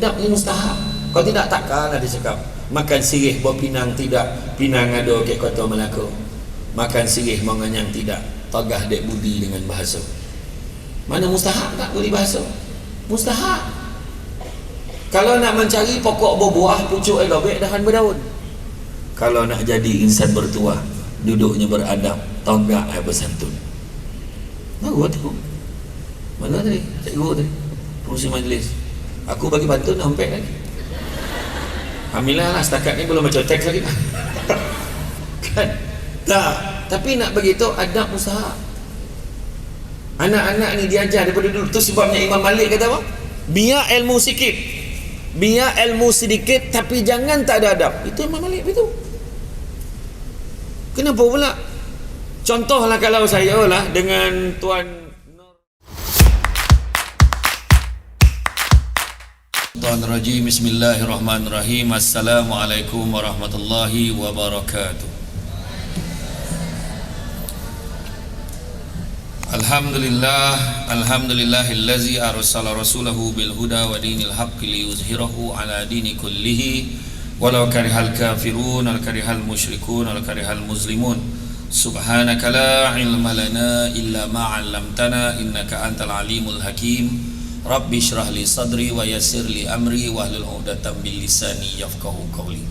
adab ni mustahab. Kalau tidak takkan ada cakap makan sirih bawa pinang tidak, pinang ada ke kota Melaka. Makan sirih menganyang tidak, tagah dek budi dengan bahasa. Mana mustahab tak boleh bahasa? Mustahab. Kalau nak mencari pokok berbuah, pucuk elobek, dahan berdaun. Kalau nak jadi insan bertuah, duduknya beradab, tagak bersantun. Bagus tu. Mana tadi? Cikgu tadi, pengurusi majlis. Aku bagi pantun sampai lagi. Alhamdulillah lah, setakat ni belum macam teks lagi. Kan? Tak. Tapi nak begitu adab usaha. Anak-anak ni diajar daripada dulu. Tu sebabnya Imam Malik kata apa? Biar ilmu sikit, biar ilmu sedikit, tapi jangan tak ada adab. Itu Imam Malik itu. Kenapa pula? Contohlah kalau saya lah dengan Tuan Rajim. Bismillahirrahmanirrahim. Assalamualaikum warahmatullahi wabarakatuh. Alhamdulillahillazi arsala rasulahu bil huda wa dinil haqqi liyuzhirahu ala dini kullihi walau karihal kafirun wal karihal musyrikun wal karihal muslimun. Subhanaka la ilma lana illa ma 'allamtana innaka antal alimul hakim. Rabbi syrah li sadri wa yassir li amri wahlul 'uqdatam bil lisani yafqahu qawli.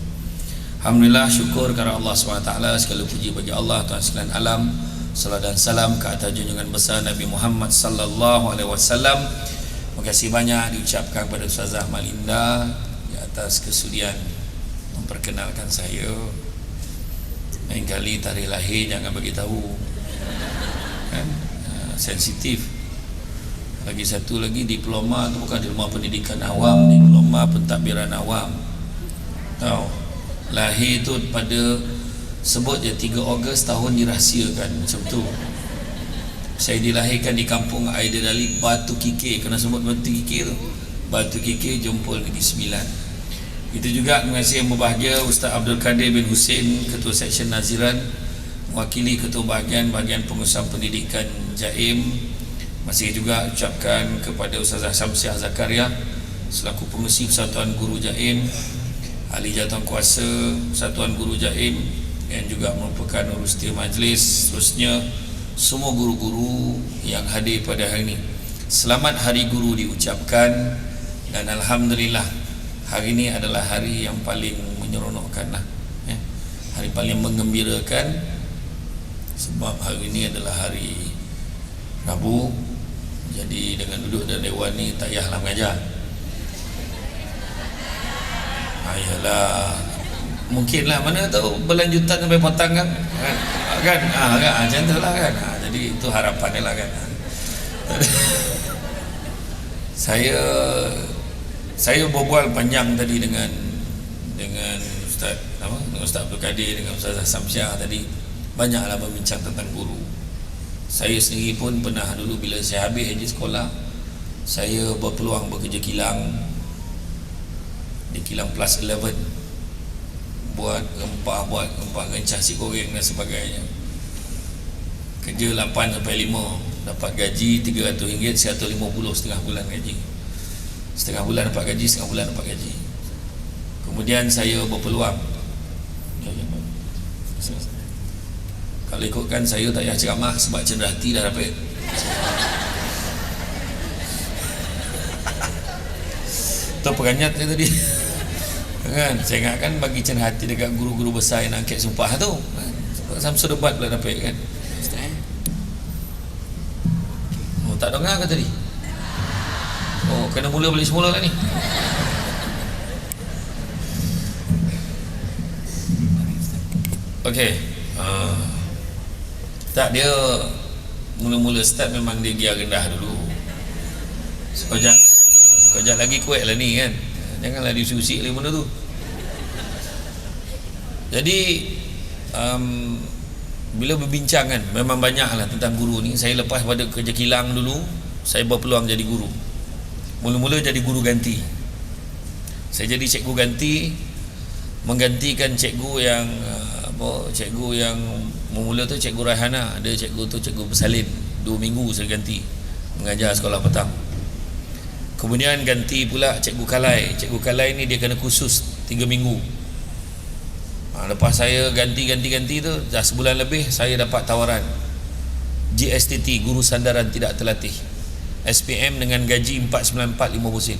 Alhamdulillah, syukur kepada Allah SWT, segala puji bagi Allah Tuhan sekalian alam. Salam dan salam ke atas junjungan besar Nabi Muhammad sallallahu alaihi wasallam. Terima kasih banyak diucapkan kepada Ustazah Malinda di atas kesudian memperkenalkan saya. Lain kali tarikh lahir jangan bagi tahu. Kan? Sensitif. Lagi satu lagi, diploma tu bukan diploma pendidikan awam, diploma pentadbiran awam. Tahu, lahir tu pada sebut je 3 Ogos tahun dirahsiakan macam tu. Saya dilahirkan di kampung Aidilali Batu Kikir. Kena sebut Batu Kikir tu, Batu Kikir, Jempol Negeri Sembilan. Itu juga terima kasih yang berbahagia Ustaz Abdul Kadir bin Husin, Ketua Seksyen Naziran, mewakili Ketua Bahagian Pengurusan Pendidikan Jaim. Masih juga ucapkan kepada Ustazah Syamsiah Zakaria selaku pengerusi Persatuan Guru Jaim, ahli jawatan kuasa Persatuan Guru Jaim, yang juga merupakan urus setia majlis. Seterusnya semua guru-guru yang hadir pada hari ini, selamat Hari Guru diucapkan. Dan Alhamdulillah, hari ini adalah hari yang paling menyeronokkan lah, hari paling menggembirakan, sebab hari ini adalah hari Rabu. Jadi dengan duduk dalam dewan ni tak payahlah mengajar. Ayalah, mungkinlah, mana tahu berlanjutan sampai petang kan? Kan? Macam tu lah kan? Jadi itu harapan dia lah kan? Saya berbual panjang tadi dengan Ustaz dengan Ustaz Abdul Kadir, dengan Ustazah Syamsiah tadi. Banyaklah berbincang tentang guru. Saya sendiri pun pernah dulu bila saya habis haji sekolah, saya berpeluang bekerja kilang di kilang plus 11, buat rempah gencah si goreng dan sebagainya. Kerja 8 sampai 5, dapat gaji RM300, 150 setengah bulan gaji. Setengah bulan dapat gaji, setengah bulan dapat gaji. Kemudian saya berpeluang, kalau ikutkan saya tak payah ceramah sebab cenderati dah dapat. Tu peranjat saya tadi. Kan, saya ingatkan bagi cenderati dekat guru-guru besar yang angkat sumpah tu. Samsul debat pula dapat kan. Oh, tak dengar ke tadi? Oh, kena mula balik semula kan ni. Okey. Tak, dia mula-mula start memang dia gear rendah dulu. Sekejap lagi kuat lah ni kan. Janganlah diusik-usik lagi benda tu. Jadi bila berbincang kan, memang banyak lah tentang guru ni. Saya lepas pada kerja kilang dulu, saya berpeluang jadi guru. Mula-mula jadi guru ganti. Saya jadi cikgu ganti, menggantikan cikgu yang memula tu cikgu Raihana. Ada cikgu tu cikgu bersalin, 2 minggu saya ganti mengajar sekolah petang. Kemudian ganti pula Cikgu Kalai. Cikgu Kalai ni dia kena kursus 3 minggu. Lepas saya ganti tu, dah sebulan lebih, saya dapat tawaran GSTT, Guru Sandaran Tidak Terlatih, SPM dengan gaji 494.50 sen.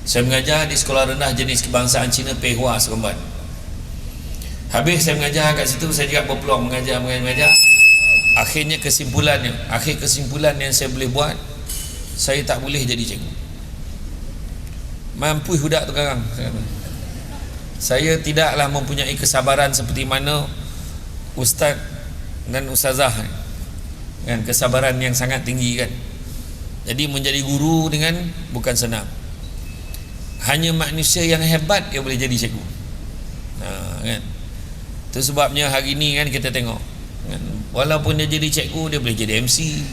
Saya mengajar di sekolah rendah jenis kebangsaan Cina Pei Hua Seremban. Habis saya mengajar kat situ, saya juga berpeluang mengajar. Akhir kesimpulan yang saya boleh buat, saya tak boleh jadi cikgu. Mampu budak tu sekarang. Saya tidaklah mempunyai kesabaran seperti mana ustaz dan ustazah kan, kesabaran yang sangat tinggi kan. Jadi menjadi guru dengan bukan senang. Hanya manusia yang hebat yang boleh jadi cikgu. Kan. Itu sebabnya hari ni kan kita tengok kan, walaupun dia jadi cikgu, dia boleh jadi MC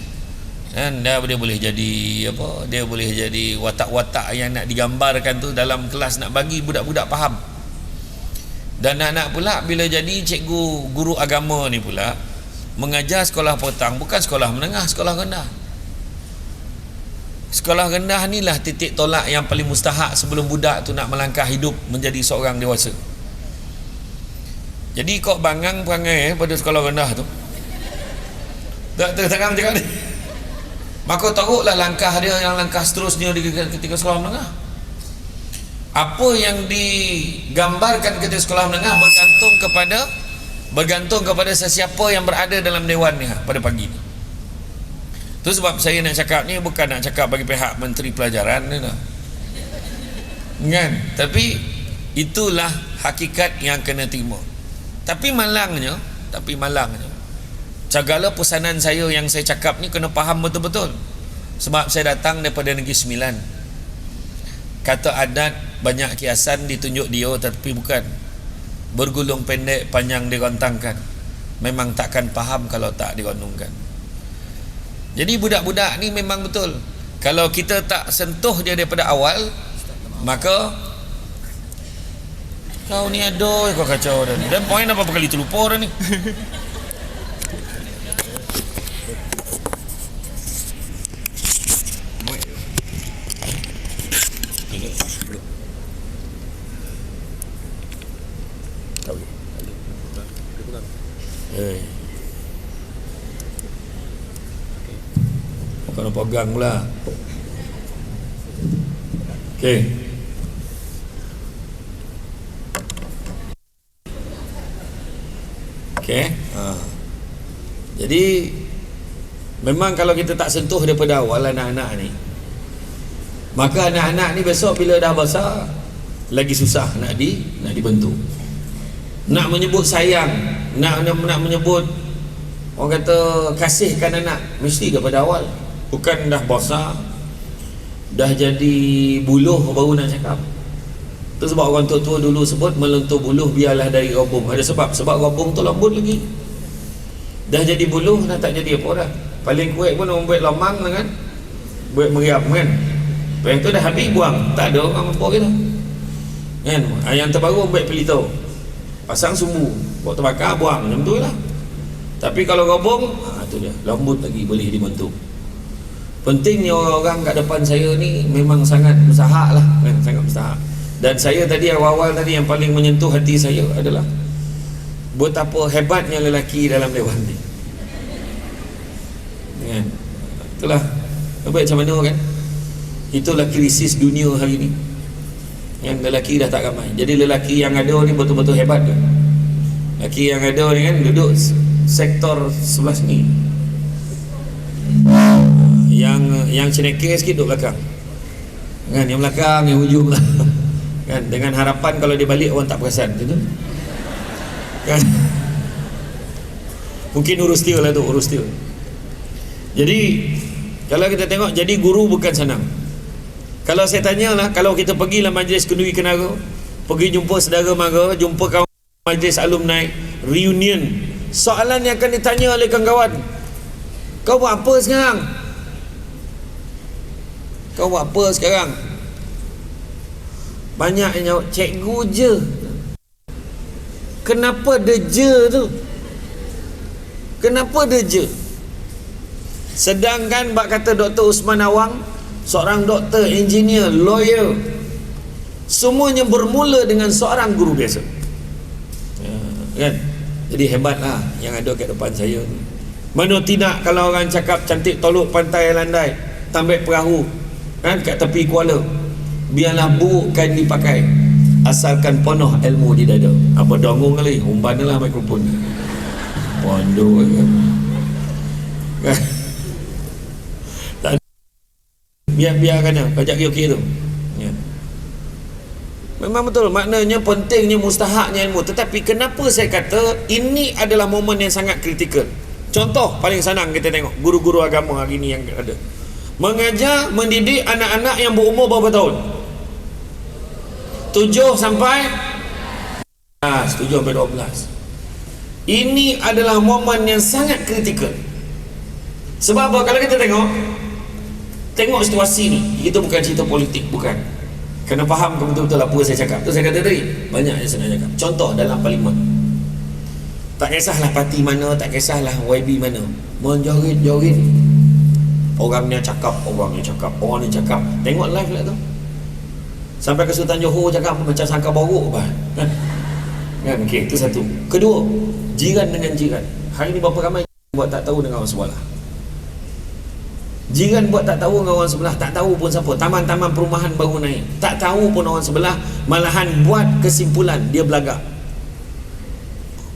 kan, dia boleh jadi apa, dia boleh jadi watak-watak yang nak digambarkan tu dalam kelas, nak bagi budak-budak faham. Dan anak-anak pula bila jadi cikgu guru agama ni pula mengajar sekolah petang, bukan sekolah menengah, sekolah rendah. Sekolah rendah ni lah titik tolak yang paling mustahak sebelum budak tu nak melangkah hidup menjadi seorang dewasa. Jadi kau bangang perangai pada sekolah rendah tu, tak terang cakap ni, maka teruklah langkah dia yang langkah seterusnya ketika sekolah menengah. Apa yang digambarkan ketika sekolah menengah bergantung kepada sesiapa yang berada dalam dewan ni pada pagi ni. Itu sebab saya nak cakap ni bukan nak cakap bagi pihak Menteri Pelajaran ni dah. Kan? Tapi itulah hakikat yang kena terima. Tapi malangnya segala pesanan saya yang saya cakap ni kena faham betul-betul. Sebab saya datang daripada Negeri Sembilan. Kata adat banyak kiasan ditunjuk dia, tapi bukan. Bergulung pendek panjang dirontangkan. Memang takkan faham kalau tak dirondongkan. Jadi budak-budak ni memang betul, kalau kita tak sentuh dia daripada awal, maka kau ni aduh kau kacau dah ni. Dan poin apa kali terlupa dah ni. Kau nak pegang pula. Okey. Jadi memang kalau kita tak sentuh daripada awal anak-anak ni, maka anak-anak ni besok bila dah besar lagi susah nak dibentuk. Nak menyebut sayang, nak menyebut orang kata kasihkan anak, mesti daripada awal. Bukan dah besar, dah jadi buluh baru nak cakap. Itu sebab orang tua-tua dulu sebut melentur buluh biarlah dari robung. Ada sebab robung tu lembut lagi. Dah jadi buluh dah tak jadi apa dah. Paling kuat pun orang buat lomang kan, buat meriam kan. Lepas tu dah habis buang, tak ada orang apa kita kan. Yang terbaru buat pelito, pasang sumbu, buat terbakar buang, macam tu lah. Tapi kalau robong, tu dia lembut lagi, boleh dibentuk. Pentingnya orang-orang kat depan saya ni memang sangat mustahak lah kan, sangat mustahak. Dan saya tadi awal-awal tadi yang paling menyentuh hati saya adalah betapa hebatnya lelaki dalam dewan ni kan. Itulah hebat macam mana kan. Itulah krisis dunia hari ni, yang lelaki dah tak ramai. Jadi lelaki yang ada ni betul-betul hebat kan. Lelaki yang ada ni kan duduk sektor sebelah sini, yang cenekir sikit duduk belakang kan, yang belakang, yang hujung lah kan, dengan harapan kalau dia balik orang tak perasan gitu kan. Mungkin urus dia lah tu, urus dia. Jadi kalau kita tengok, jadi guru bukan senang. Kalau saya tanya lah, kalau kita pergi lah majlis kenduri kenara, pergi jumpa saudara mara, jumpa kawan majlis alumni, reunion, soalan yang akan ditanya oleh kawan-kawan, kau buat apa sekarang? Kau buat apa sekarang? Banyak yang jawab, cikgu je. Kenapa dia je tu? Kenapa dia je? Sedangkan bak kata Dr. Usman Awang, seorang doktor, engineer, lawyer, semuanya bermula dengan seorang guru biasa. Kan? Jadi hebatlah yang ada kat depan saya ni. Mana tidak kalau orang cakap cantik tolok pantai landai, tambah perahu kan kat tepi kuala, biarlah burukkan dipakai asalkan penuh ilmu di dada. Apa dongong kali umpan lah mikrofon pondok kan. Biarkan kajak okey tu ya. Memang betul, maknanya pentingnya, mustahaknya ilmu. Tetapi kenapa saya kata ini adalah momen yang sangat kritikal? Contoh paling senang kita tengok guru-guru agama hari ni yang ada mengajar, mendidik anak-anak yang berumur berapa tahun? 7 sampai 12. Ini adalah momen yang sangat kritikal. Sebab apa? Kalau kita tengok situasi ni, itu bukan cerita politik, bukan. Kena faham ke betul-betul apa saya cakap. Tu saya kata tadi, banyak yang saya nak cakap. Contoh dalam parlimen, tak kisahlah parti mana, tak kisahlah YB mana, menjoget-joget, orang ni cakap, orang ni cakap. Tengok live lah tu, sampai ke Sultan Johor cakap macam sangka borok apa kan. Okey, itu satu. Kedua, jiran dengan jiran. Hari ni berapa ramai buat tak tahu dengan orang sebelah. Jiran buat tak tahu dengan orang sebelah, tak tahu pun siapa. Taman-taman perumahan baru naik, tak tahu pun orang sebelah, malahan buat kesimpulan dia belagak.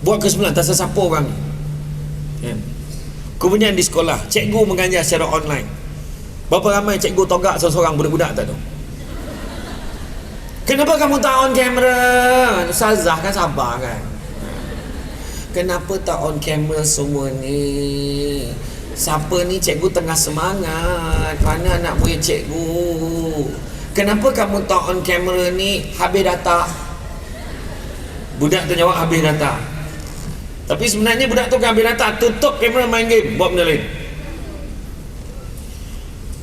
Buat kesimpulan tak siapa orang ni ya. Kemudian di sekolah, cikgu mengajar secara online. Berapa ramai cikgu togak seorang budak-budak tak tahu. Kenapa kamu tak on kamera? Ustazah kan sabar kan. Kenapa tak on kamera semua ni? Siapa ni? Cikgu tengah semangat. Mana anak murid cikgu? Kenapa kamu tak on kamera ni? Habis data. Budak tu jawab habis data. Tapi sebenarnya budak tu kan habis data, tutup kamera main game, buat benda lain.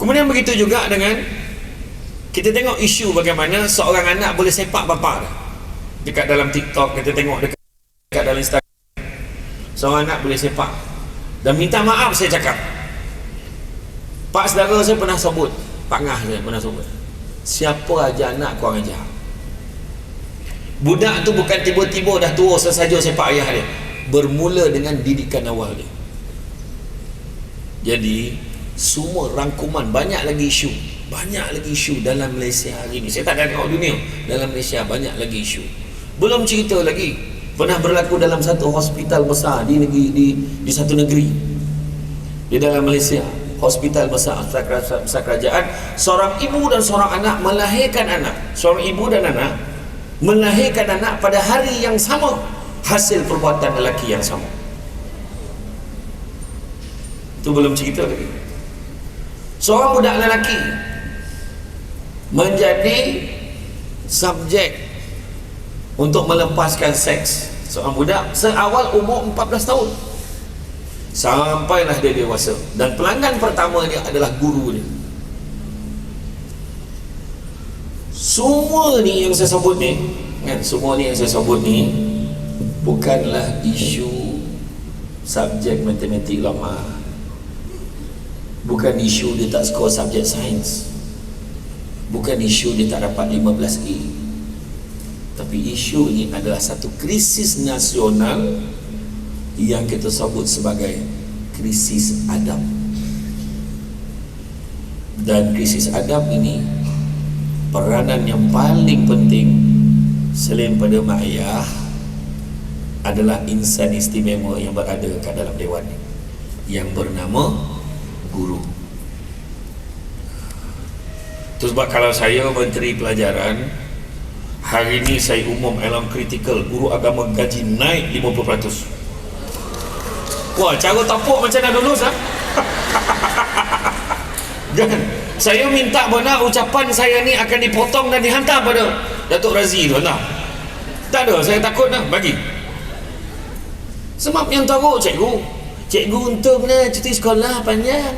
Kemudian begitu juga dengan kita tengok isu bagaimana seorang anak boleh sepak bapa dia. Dekat dalam TikTok kita tengok, dekat dalam Instagram, seorang anak boleh sepak. Dan minta maaf saya cakap, pak saudara saya pernah sebut, pak ngah saya pernah sebut, siapa aja anak korang ajar. Budak tu bukan tiba-tiba dah tua sesaja sepak ayah dia, bermula dengan didikan awal dia. Jadi semua rangkuman, banyak lagi isu dalam Malaysia hari ni. Saya tak ada tengok dunia, dalam Malaysia banyak lagi isu. Belum cerita lagi pernah berlaku dalam satu hospital besar di negeri, di satu negeri di dalam Malaysia, hospital besar kerajaan. Seorang ibu dan seorang anak melahirkan anak, seorang ibu dan anak melahirkan anak pada hari yang sama, hasil perbuatan lelaki yang sama. Itu belum cerita lagi. Seorang budak lelaki menjadi subjek untuk melepaskan seks seorang budak seawal umur 14 tahun sampailah dia dewasa, dan pelanggan pertama dia adalah guru dia. Semua ni yang saya sebut ni kan, semua ni yang saya sebut ni bukanlah isu subjek matematik lama, bukan isu dia tak skor subjek sains, bukan isu dia tak dapat 15A, tapi isu ini adalah satu krisis nasional yang kita sebut sebagai krisis adab. Dan krisis adab ini, peranan yang paling penting selain pada mak ayah adalah insan istimewa yang berada kat dalam dewan yang bernama guru. Itu sebab kalau saya menteri pelajaran, hari ini saya umum alam kritikal, guru agama gaji naik 50%. Wah, cara tepuk macam dah dulu sah. Dan saya minta benar ucapan saya ni akan dipotong dan dihantar pada Datuk Razi tu, tak? Tak ada, saya takut dah bagi. Sebab yang teruk cikgu untung lah cuti sekolah panjang.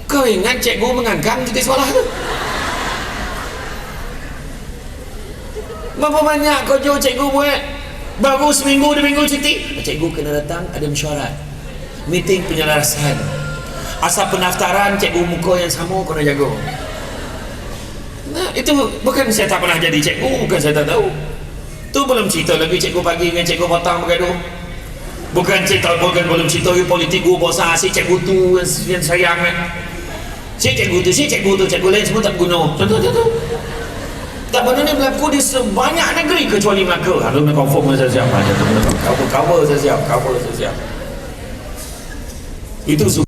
Kau ingat cikgu mengangkang cuti sekolah tu? Berapa banyak kerja cikgu buat? Baru seminggu 2 minggu cuti, cikgu kena datang, ada mesyuarat, meeting penyelarasan. asal pendaftaran cikgu muka yang sama kena jaga. Nah, itu bukan saya tak pernah jadi cikgu, bukan saya tak tahu. Tu belum cerita lagi cikgu pagi dengan cikgu petang bergaduh. Bukan cerita, belum cerita lagi politik guru bosan si cikgu tu yang sayang kan. Si cikgu tu, cikgu lain semua tak guna. Contoh. Tak, benda ni berlaku di sebanyak negeri kecuali Melaka. Lalu nak confirm saya siap. Cover saya siap. Itu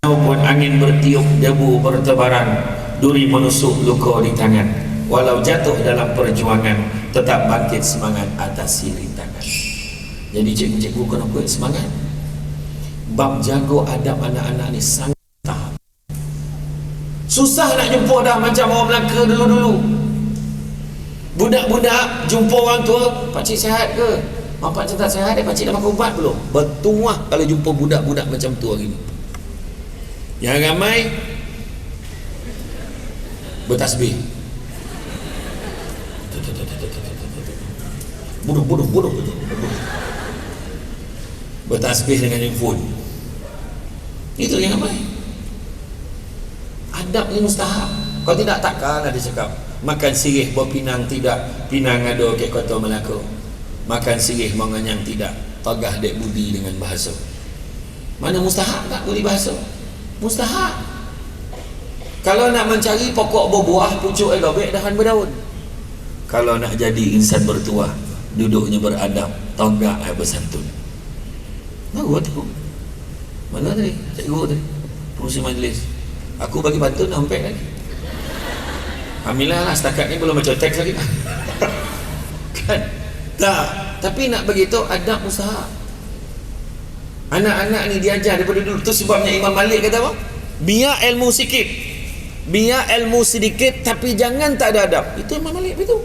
pun angin bertiup, debu bertebaran, duri menusuk luka di tangan. Walau jatuh dalam perjuangan, tetap bangkit semangat atas rintangan. Jadi cikgu-cikgu kena kuat semangat. Bab jaga adab anak-anak ni sangat tahap. Susah nak jumpa dah macam orang Melaka dulu-dulu. Budak-budak jumpa orang tua, pakcik sihat ke? Pakcik tak sihat, pakcik dah makan ubat belum? Bertuah kalau jumpa budak-budak macam tu hari ni. Yang ramai bertasbih. Bodoh. Bertasbih dengan handphone. Itu yang ramai. Adab ni mustahab. Kalau tidak takkan ada cakap makan sirih berpinang tidak, pinang ada ke kota Melaka. Makan sirih menganyang tidak, tagah dek budi dengan bahasa. Mana mustahab tak budi bahasa? Mustahab. Kalau nak mencari pokok berbuah, pucuk elobek, dahan berdaun. Kalau nak jadi insan bertuah, duduknya beradab, tagak bersantun. Tahu tu. Mana tadi? Cikgu tadi. Pengurusi majlis. Aku bagi pantun sampai lagi. Alhamdulillah lah, setakat ni belum baca teks lagi. Kan? Tak. Tapi nak begitu adab usaha. Anak-anak ni diajar daripada dulu. Tu sebabnya Imam Malik kata apa? Biar ilmu sikit. Biar ilmu sedikit tapi jangan tak ada adab. Itu Imam Malik begitu.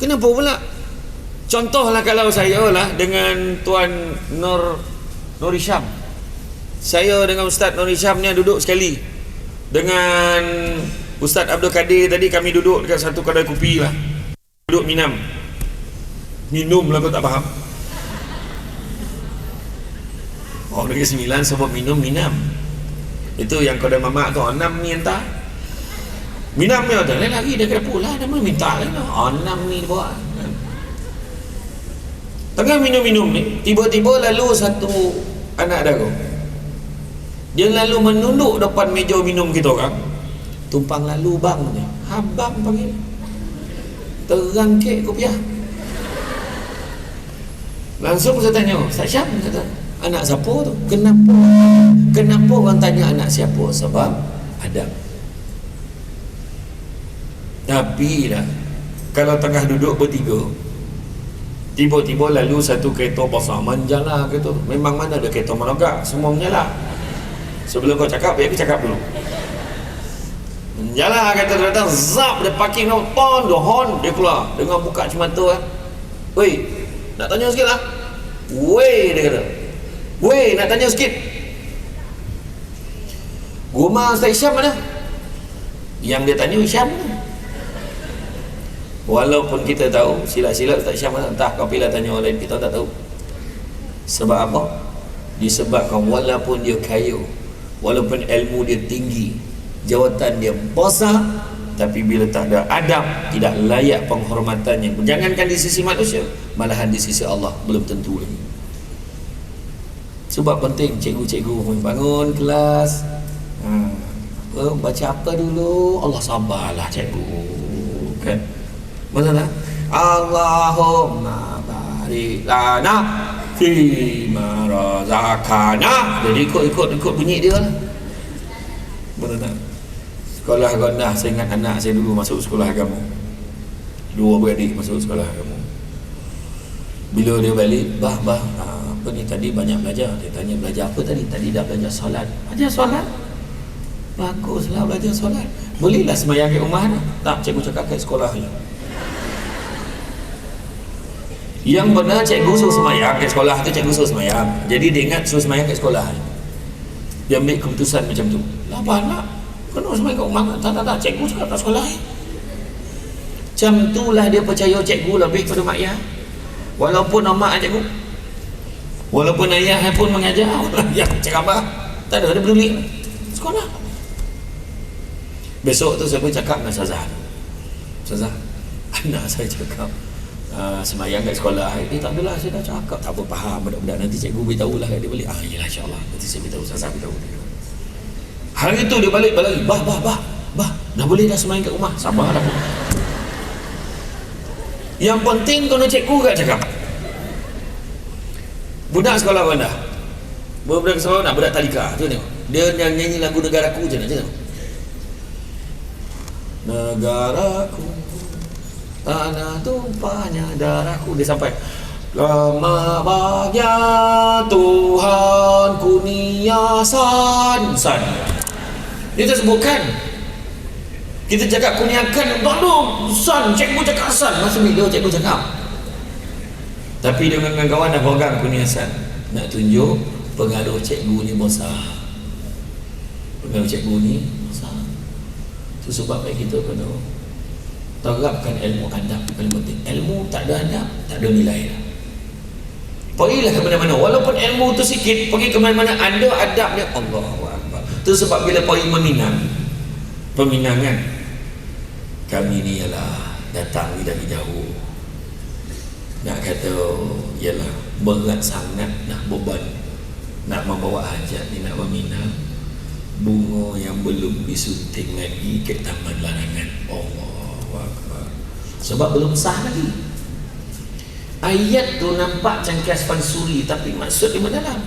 Kenapa pula? Contohlah kalau saya lah dengan Tuan Nur Hisham. Saya dengan Ustaz Nur Hisham ni duduk sekali. Dengan Ustaz Abdul Kadir tadi kami duduk dekat satu kedai kopi lah. Duduk minum lah, aku tak faham. Oh, Negeri Sembilan sebab minum. Itu yang kedai mamak tu, 6 ni entah. Minum dia tu, lain lagi dia kena pula, dia minta lain lah. 6 ni buat. Tengah minum ni, tiba-tiba lalu satu anak dagu. Dia lalu menunduk depan meja minum kita orang. Tumpang lalu bang ni. Abang panggil. Terang kek kopiah. Langsung saya tanya, Ustaz Syam kata, anak siapa tu? Kenapa orang tanya anak siapa? Sebab adab. Tapi lah, kalau tengah duduk bertiga, tiba-tiba lalu satu kereta besar menjala kereta. Memang mana ada kereta menogak, semua menyala. Sebelum kau cakap, biar aku cakap dulu. Menjala kereta datang, zap, dia parking ton, dia horn, dia keluar dengan buka cermata. Weh, nak tanya sikit lah. Weh, dia kata. Weh, nak tanya sikit. Rumah Ustaz Hisham mana? Yang dia tanya Hisham. Walaupun kita tahu silat-silat Ustaz Hisham mana, entah kau pilih tanya orang lain, kita tak tahu. Sebab apa? Disebabkan walaupun dia kaya, walaupun ilmu dia tinggi, jawatan dia besar, tapi bila tak ada adab, tidak layak penghormatannya. Jangankan di sisi manusia, malahan di sisi Allah belum tentu lagi. Sebab penting cikgu-cikgu bangun kelas, baca apa dulu? Allah sabarlah cikgu, kan? Betul tak? Allahumma barik lana fima razaqana. Jadi ikut bunyi dia lah. Betul tak? Sekolah rendah, saya ingat anak saya dulu masuk sekolah agama. 2 beradik masuk sekolah agama. Bila dia balik, bah, apa ni tadi banyak belajar. Dia tanya belajar apa tadi? Tadi dah belajar solat. Belajar solat? Baguslah belajar solat. Bolehlah sembahyang kat rumah dah. Tak, cikgu cakap kat sekolah je. Yang benar cikgu suruh sembahyang kat sekolah tu, cikgu suruh sembahyang. Jadi dia ingat suruh sembahyang kat sekolah. Dia ambil keputusan macam tu. Apa nak? Kena sembahyang kat rumah. Tak, cikgu cakap kat sekolah. Macam itulah dia percaya cikgu lebih pada mak ayah. Walaupun nama cikgu. Walaupun ayah pun mengajar, ayah cakap apa? Tak ada, dia peduli sekolah. Besok tu saya pun cakap dengan Ustazah, anak saya cakap semayang kat sekolah. Tak adalah, saya dah cakap. Tak apa, faham budak-budak, nanti cikgu beritahu lah dia balik. Yelah, insyaAllah nanti saya beritahu, Ustazah beritahu dia. Hari tu dia balik lagi, bah, dah boleh dah semayang kat rumah, sabarlah. Yang penting kau nak cikgu kat cakap. Budak sekolah rendah, budak sekolah nak, budak tadika tu tengok, dia nyanyi lagu Negaraku je nak tengok. Negaraku, tanah tumpahnya darahku. Dia sampai lama bahagia Tuhan kurnia san. Dia tak sebutkan. Kita cakap kurniakan, tolong san, cikgu cakap san, masa bila cikgu cakap. Tapi dengan kawan dah pegang kurnia san, nak tunjuk pengaruh cikgu ni besar. Pengaruh cikgu ni besar. Itu sebab kita kena terapkan ilmu adab. Paling penting, ilmu tak ada adab, tak ada nilai dah. Pergilah ke mana-mana, walaupun ilmu tu sikit, pergi ke mana-mana ada adabnya. Allahu Akbar. Itu sebab bila pergi peminangan, kami ni ialah datang dari jauh, nak kata ialah berat sangat nak beban, nak membawa hajat ni, nak meminang bunga yang belum disunting lagi ke taman larangan. Allahu Akbar. Sebab belum sah lagi. Ayat tu nampak cangkias pansuri, tapi maksud di mana dalam?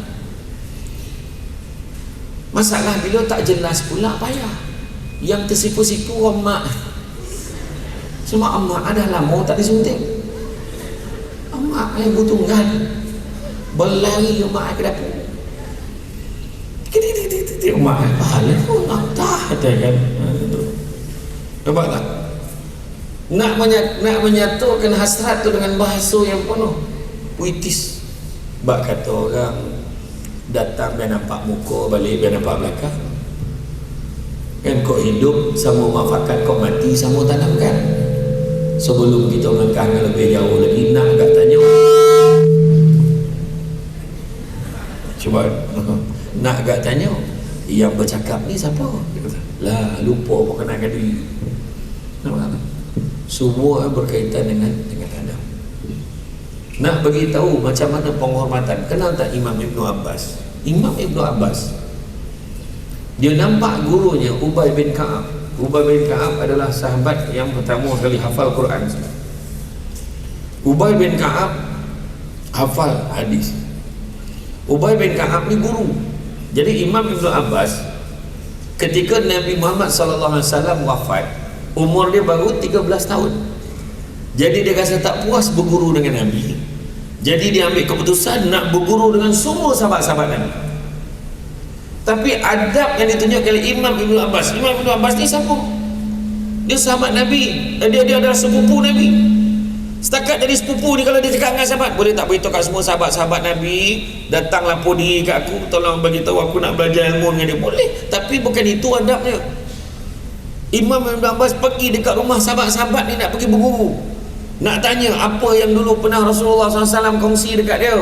Masalah bila tak jelas pula payah. Yang tersipu-sipu mak. Semua mak ada lama tak disunting. Mak yang bertunggal berlari mak ke dapur. Mak pahala pun tak ada kan. Nampak tak? Nak menyatukan hasrat tu dengan bahasa yang penuh puitis. Bak kata orang datang biar nampak muka, balik biar nampak belakang. Kan kau hidup sama mafakat, kau mati sama tanamkan. Sebelum kita melangkah lebih jauh lagi, nak agak tanya, cuba nak agak tanya, yang bercakap ni siapa? Lah, lupa apa kenalkan diri. Nampak tak? Semua berkaitan dengan adab. Nak bagi tahu macam mana penghormatan. Kenal tak Imam Ibn Abbas? Imam Ibn Abbas, dia nampak gurunya Ubay bin Ka'ab. Ubay bin Ka'ab adalah sahabat yang pertama sekali hafal Quran. Ubay bin Ka'ab hafal hadis. Ubay bin Ka'ab ni guru. Jadi Imam Ibn Abbas, ketika Nabi Muhammad SAW wafat, umur dia baru 13 tahun. Jadi dia rasa tak puas berguru dengan Nabi. Jadi dia ambil keputusan nak berguru dengan semua sahabat-sahabat Nabi. Tapi adab yang ditunjukkan oleh Imam Ibn Abbas. Imam Ibn Abbas ni siapa? Dia sahabat Nabi. Dia adalah sepupu Nabi. Setakat jadi sepupu ni, kalau dia cakap dengan sahabat, boleh tak beritahu kat semua sahabat-sahabat Nabi, datang lapor diri kat aku, tolong bagi tahu aku nak belajar ilmu dengan dia. Boleh. Tapi bukan itu adabnya. Imam Ibn Abbas pergi dekat rumah sahabat-sahabat ni nak pergi berguru, nak tanya apa yang dulu pernah Rasulullah SAW kongsi dekat dia.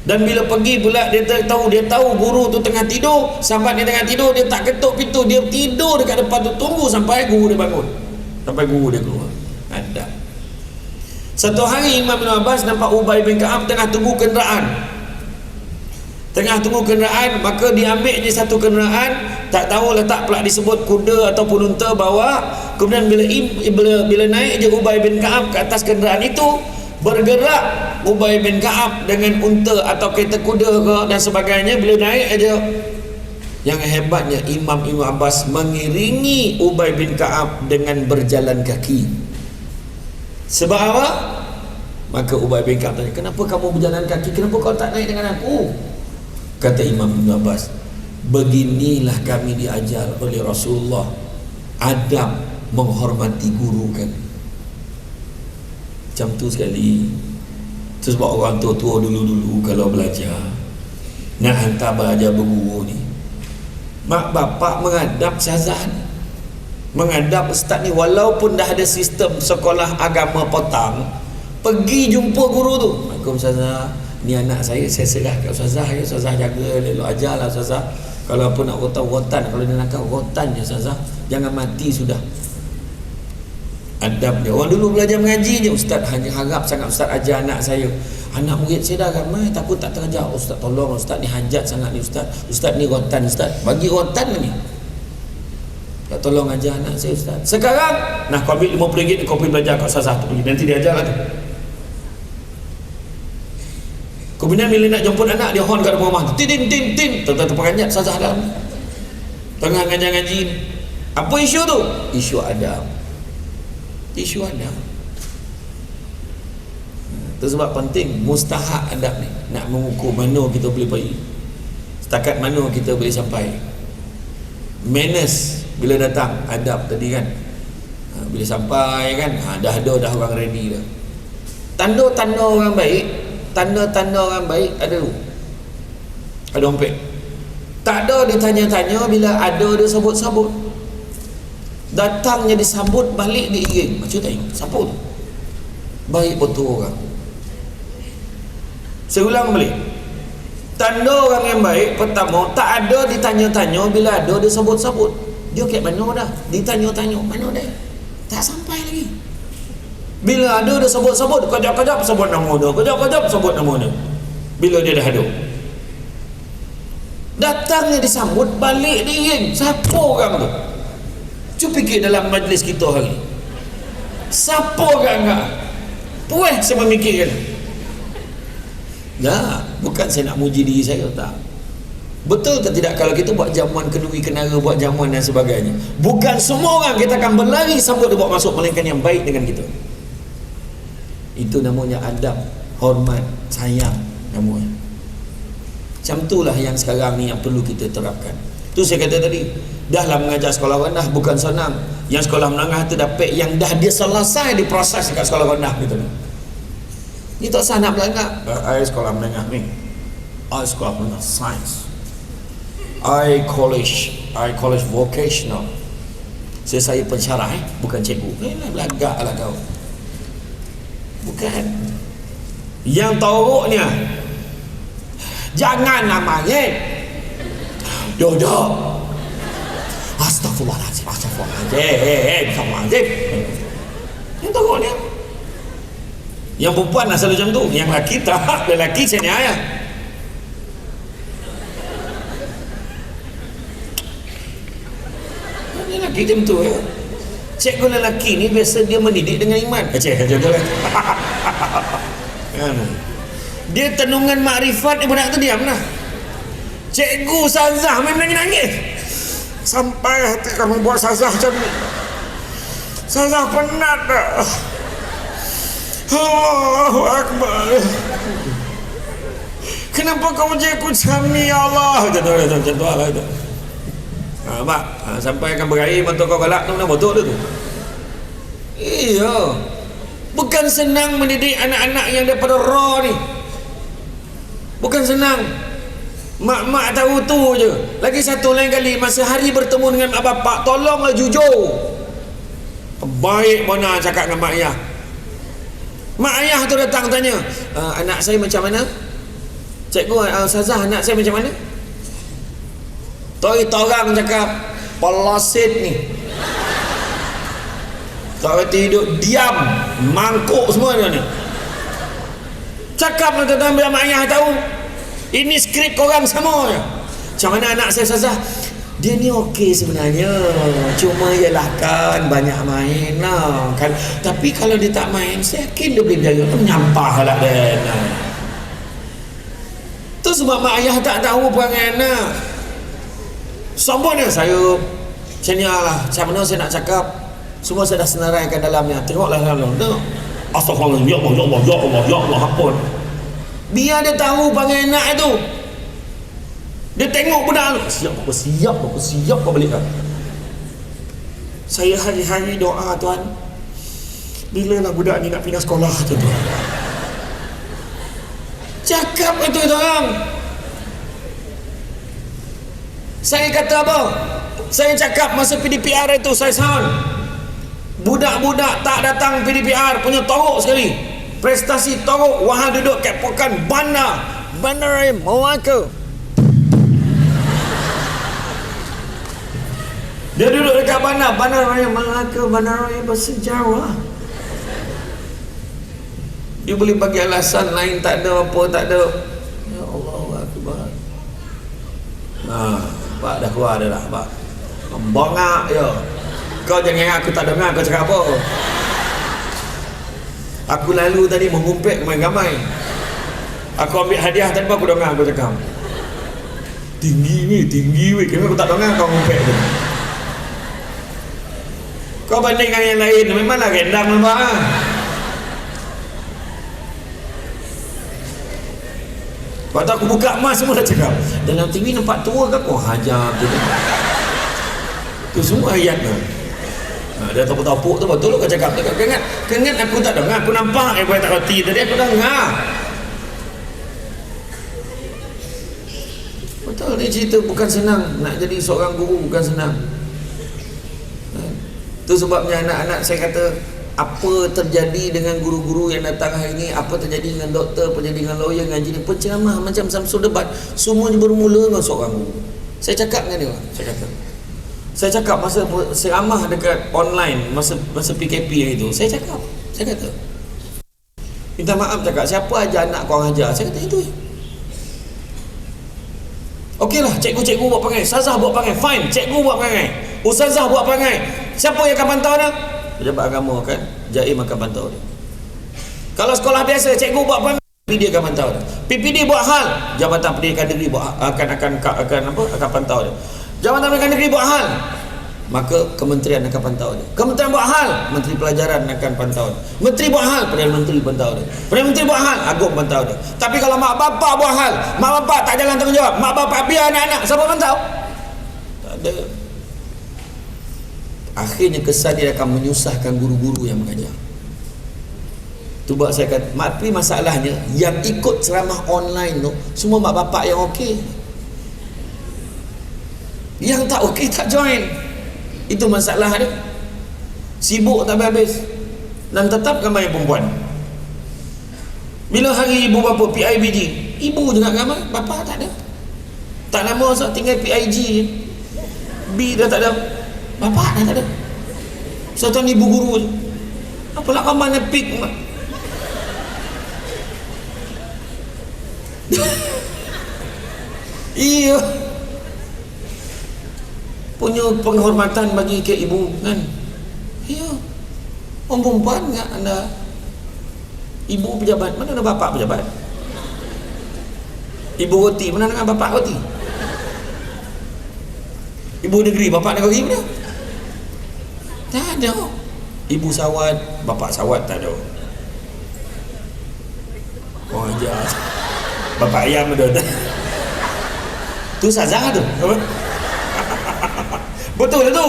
Dan bila pergi pula, dia tahu guru tu tengah tidur, sahabat dia tengah tidur, dia tak ketuk pintu, dia tidur dekat depan tu, tunggu sampai guru dia bangun, sampai guru dia keluar. Adab. Satu hari Imam Ibn Abbas nampak Ubay bin Ka'ab tengah tunggu kenderaan. Maka diambil je satu kenderaan, tak tahu letak pula disebut kuda ataupun unta bawa. Kemudian bila naik je Ubay bin Ka'ab ke atas kenderaan itu, bergerak Ubay bin Ka'ab dengan unta atau kereta kuda dan sebagainya. Bila naik aja, yang hebatnya Imam Ibn Abbas mengiringi Ubay bin Ka'ab dengan berjalan kaki. Sebab apa? Maka Ubay bin Ka'ab tanya, kenapa kamu berjalan kaki? Kenapa kau tak naik dengan aku? Kata Imam Ibn Abbas, beginilah kami diajar oleh Rasulullah adab menghormati guru kan. Macam tu sekali. Itu sebab orang tua-tua dulu-dulu kalau belajar, nak hantar belajar berguru ni, mak bapak mengadap syazah ni, mengadap ustaz ni. Walaupun dah ada sistem sekolah agama petang, pergi jumpa guru tu. Assalamualaikum ustazah, ni anak saya serah kat ustazah ya, ustazah jaga elok ajar lah ustazah. Kalau apa nak rotan, kalau dia nakal rotan je ustazah, jangan mati sudah. Adab dia. Orang dulu belajar mengaji je, ustaz hanya harap sangat ustaz ajar anak saya. Anak murid saya dah ramai, takut tak terajar. Ustaz tolong ustaz, ni hajat sangat ni ustaz. Ustaz ni rotan ustaz, bagi rotan ni. Tak tolong ajar anak saya ustaz. Sekarang nah kau ambil RM50 kau pergi belajar kat ustazah tu, nanti dia ajar lah tu. Kemudian bila nak jemput anak, dia horn kat depan rumah, tin tin tin, tuan-tuan terperanjat ustazah dalam tengah ngajar-ngaji. Apa isu tu? Isu adab. Isu adab. Itu sebab penting mustahak adab ni, nak mengukur mana kita boleh pergi, setakat mana kita boleh sampai. Manners bila datang, adab tadi kan, bila sampai kan, dah orang ready dah. Tanda-tanda orang baik, tanda-tanda orang baik ada tu. Ada ompek. Tak ada ditanya-tanya, bila ada dia sabut-sabut. Datangnya disambut, balik diiring. Macam tengok, siapa tu? Baik betul orang. Saya ulang balik. Tanda orang yang baik, pertama, tak ada ditanya-tanya, bila ada dia sabut-sabut. Dia kat mana dah? Ditanya-tanya, mana dah? Tak sampai lagi. Bila ada dia sabut-sabut, kejap-kejap sebut nama dia, kejap-kejap sebut nama dia. Bila dia dah ada, datangnya disambut, balik diiring. Siapa orang tu? Cuba fikir dalam majlis kita hari, siapa orang tak? Puas saya memikirkan. Dah, bukan saya nak muji diri saya, tak. Betul ke tidak kalau kita buat jamuan kenduri kenara, buat jamuan dan sebagainya, bukan semua orang kita akan berlari sambut dia bawa masuk, melainkan yang baik dengan kita. Itu namanya adab, hormat, sayang namanya. Macam itulah yang sekarang ni yang perlu kita terapkan. Tu saya kata tadi, dahlah mengajar sekolah rendah bukan senang. Yang sekolah menengah tu dapat yang dah dia selesai diproses dekat sekolah rendah gitu ni. Ni tak sah nak belangak. I sekolah menengah ni, I sekolah menengah sains, I college vocational. Saya pensyarah bukan cikgu. Belagak lah kau. Bukan. Yang tauruknya, janganlah main. Duduk. Astagfirullahaladzim. Astagfirullahaladzim. Yang tauruknya. Yang perempuan lah selalu macam tu. Yang lelaki tak. Lelaki saya ni ayah. Lelaki macam tu ya. Cikgu lelaki ni biasa dia mendidik dengan iman. Dia tenungan makrifat ni budak tu diam lah. Cikgu sazah main nangis-nangis. Sampai hati kamu buat sazah macam ni. Sazah penat dah. Allahu Akbar. Kenapa kamu cikgu macam ni ya Allah? Macam tu lah itu. Sampai akan berair mata kau galak tu, mana betul tu? Iya. Bukan senang mendidik anak-anak yang daripada raw ni. Bukan senang. Mak-mak tahu tu je. Lagi satu lain kali, masa hari bertemu dengan mak bapak, tolonglah jujur. Baik mana cakap dengan mak ayah. Mak ayah tu datang tanya, anak saya macam mana? Cikgu, Ustazah, anak saya macam mana? Orang cakap pelasit ni, tak reti duduk diam, mangkuk semua dia ni. Cakap lah tentang biar mak ayah tahu. Ini skrip korang sama je. Macam mana anak saya Ustazah? Dia ni okey sebenarnya, cuma ialah kan banyak main lah kan. Tapi kalau dia tak main, saya yakin dia boleh berjaya. Menyampah lah dia. Tu sebab mak ayah tak tahu perangai anak. Sombongnya saya macam ni lah, macam mana saya nak cakap, semua saya dah senaraikan dalamnya. Tengoklah dalam tu. Astagfirullahaladzim, ya Allah, ya Allah, ya Allah, ya Allah, ampun. Biar dia tahu perangai anak itu. Dia tengok budak tu, siap kau balik kan. Saya hari-hari doa, Tuan, bilalah budak ni nak pindah sekolah tu, Tuan. Cakap itu orang. Saya kata apa? Saya cakap masa PDPR itu, saya sound budak-budak tak datang PDPR punya teruk sekali. prestasi teruk, wahai duduk kat pekan bandar Melaka. Dia duduk dekat bandar raya Melaka, bandar raya bersejarah. Dia boleh bagi alasan lain, tak ada apa, tak ada. Ya Allah Akbar. Pak dah keluar dah lah, Pak. Bongak je. Kau jangan ingat aku tak dengar kau cakap apa. Aku lalu tadi mengumpet ramai-ramai. Aku ambil hadiah tadi aku dengar kau cakap. Tinggi weh. Kenapa aku tak dengar kau ngumpet tu? Kau banding dengan yang lain, memanglah rendang nampak lah. Waktu aku buka emas semua dah cakap, dalam TV nampak tua ke? Kau hajar tu. Tu semua ayat tu. Dia topuk-topuk tu betul kau cakap. Kengat aku tak dengar, aku nampak tak roti tadi aku dengar. Betul ni cerita bukan senang. Nak jadi seorang guru bukan senang. Tu sebabnya anak-anak saya kata, apa terjadi dengan guru-guru yang datang hari ini, apa terjadi dengan doktor, apa terjadi dengan lawyer, dengan engineer, penceramah macam Samsul Debat, semuanya bermula dengan seorang guru. Saya cakap dengan dia, saya cakap masa ceramah dekat online masa PKP itu, saya kata minta maaf, cakap siapa ajar anak kau ajar, saya kata itu. Okeylah, cikgu buat perangai, ustazah buat perangai, fine, cikgu buat perangai, ustazah buat perangai, siapa yang akan pantau dia? Pejabat agama kan, jaim akan pantau dia. Kalau sekolah biasa, cikgu buat perangai, PPD akan pantau dia. PPD buat hal, Jabatan Pendidikan Negeri akan pantau dia. Jabatan Pendidikan Negeri buat hal, maka kementerian akan pantau dia. Kementerian buat hal, Menteri Pelajaran akan pantau dia. Menteri buat hal, Perdana Menteri pantau dia. Perdana Menteri buat hal, Agung pantau dia. Tapi kalau mak bapak buat hal, mak bapak tak jalan tanggungjawab, mak bapak biar anak-anak, siapa pantau? Tak ada. Akhirnya kesan dia akan menyusahkan guru-guru yang mengajar. Tu buat saya kata, tapi masalahnya yang ikut ceramah online tu semua mak bapak yang okey. Yang tak okey tak join. Itu masalah dia. Sibuk tak habis. Dan tetap ramai perempuan. Bila hari ibu bapa PIBG, ibu juga ramai, bapa tak ada. Tak lama tinggal PIG, B dah tak ada, bapa dah tak ada. Satu ni ibu guru je. Apalah kau mana pik. Iya. Punya penghormatan bagi ke ibu kan. Iya. Orang perempuan enggak anda. Ibu pejabat, mana ada bapak pejabat? Ibu roti, mana dengan bapak roti? Ibu negeri, bapak negeri mana? Tak ada. Ibu sawat, bapak sawat tak ada. Oh ajar. Bapak ayam ada. Tu sazah tu. Betul tu.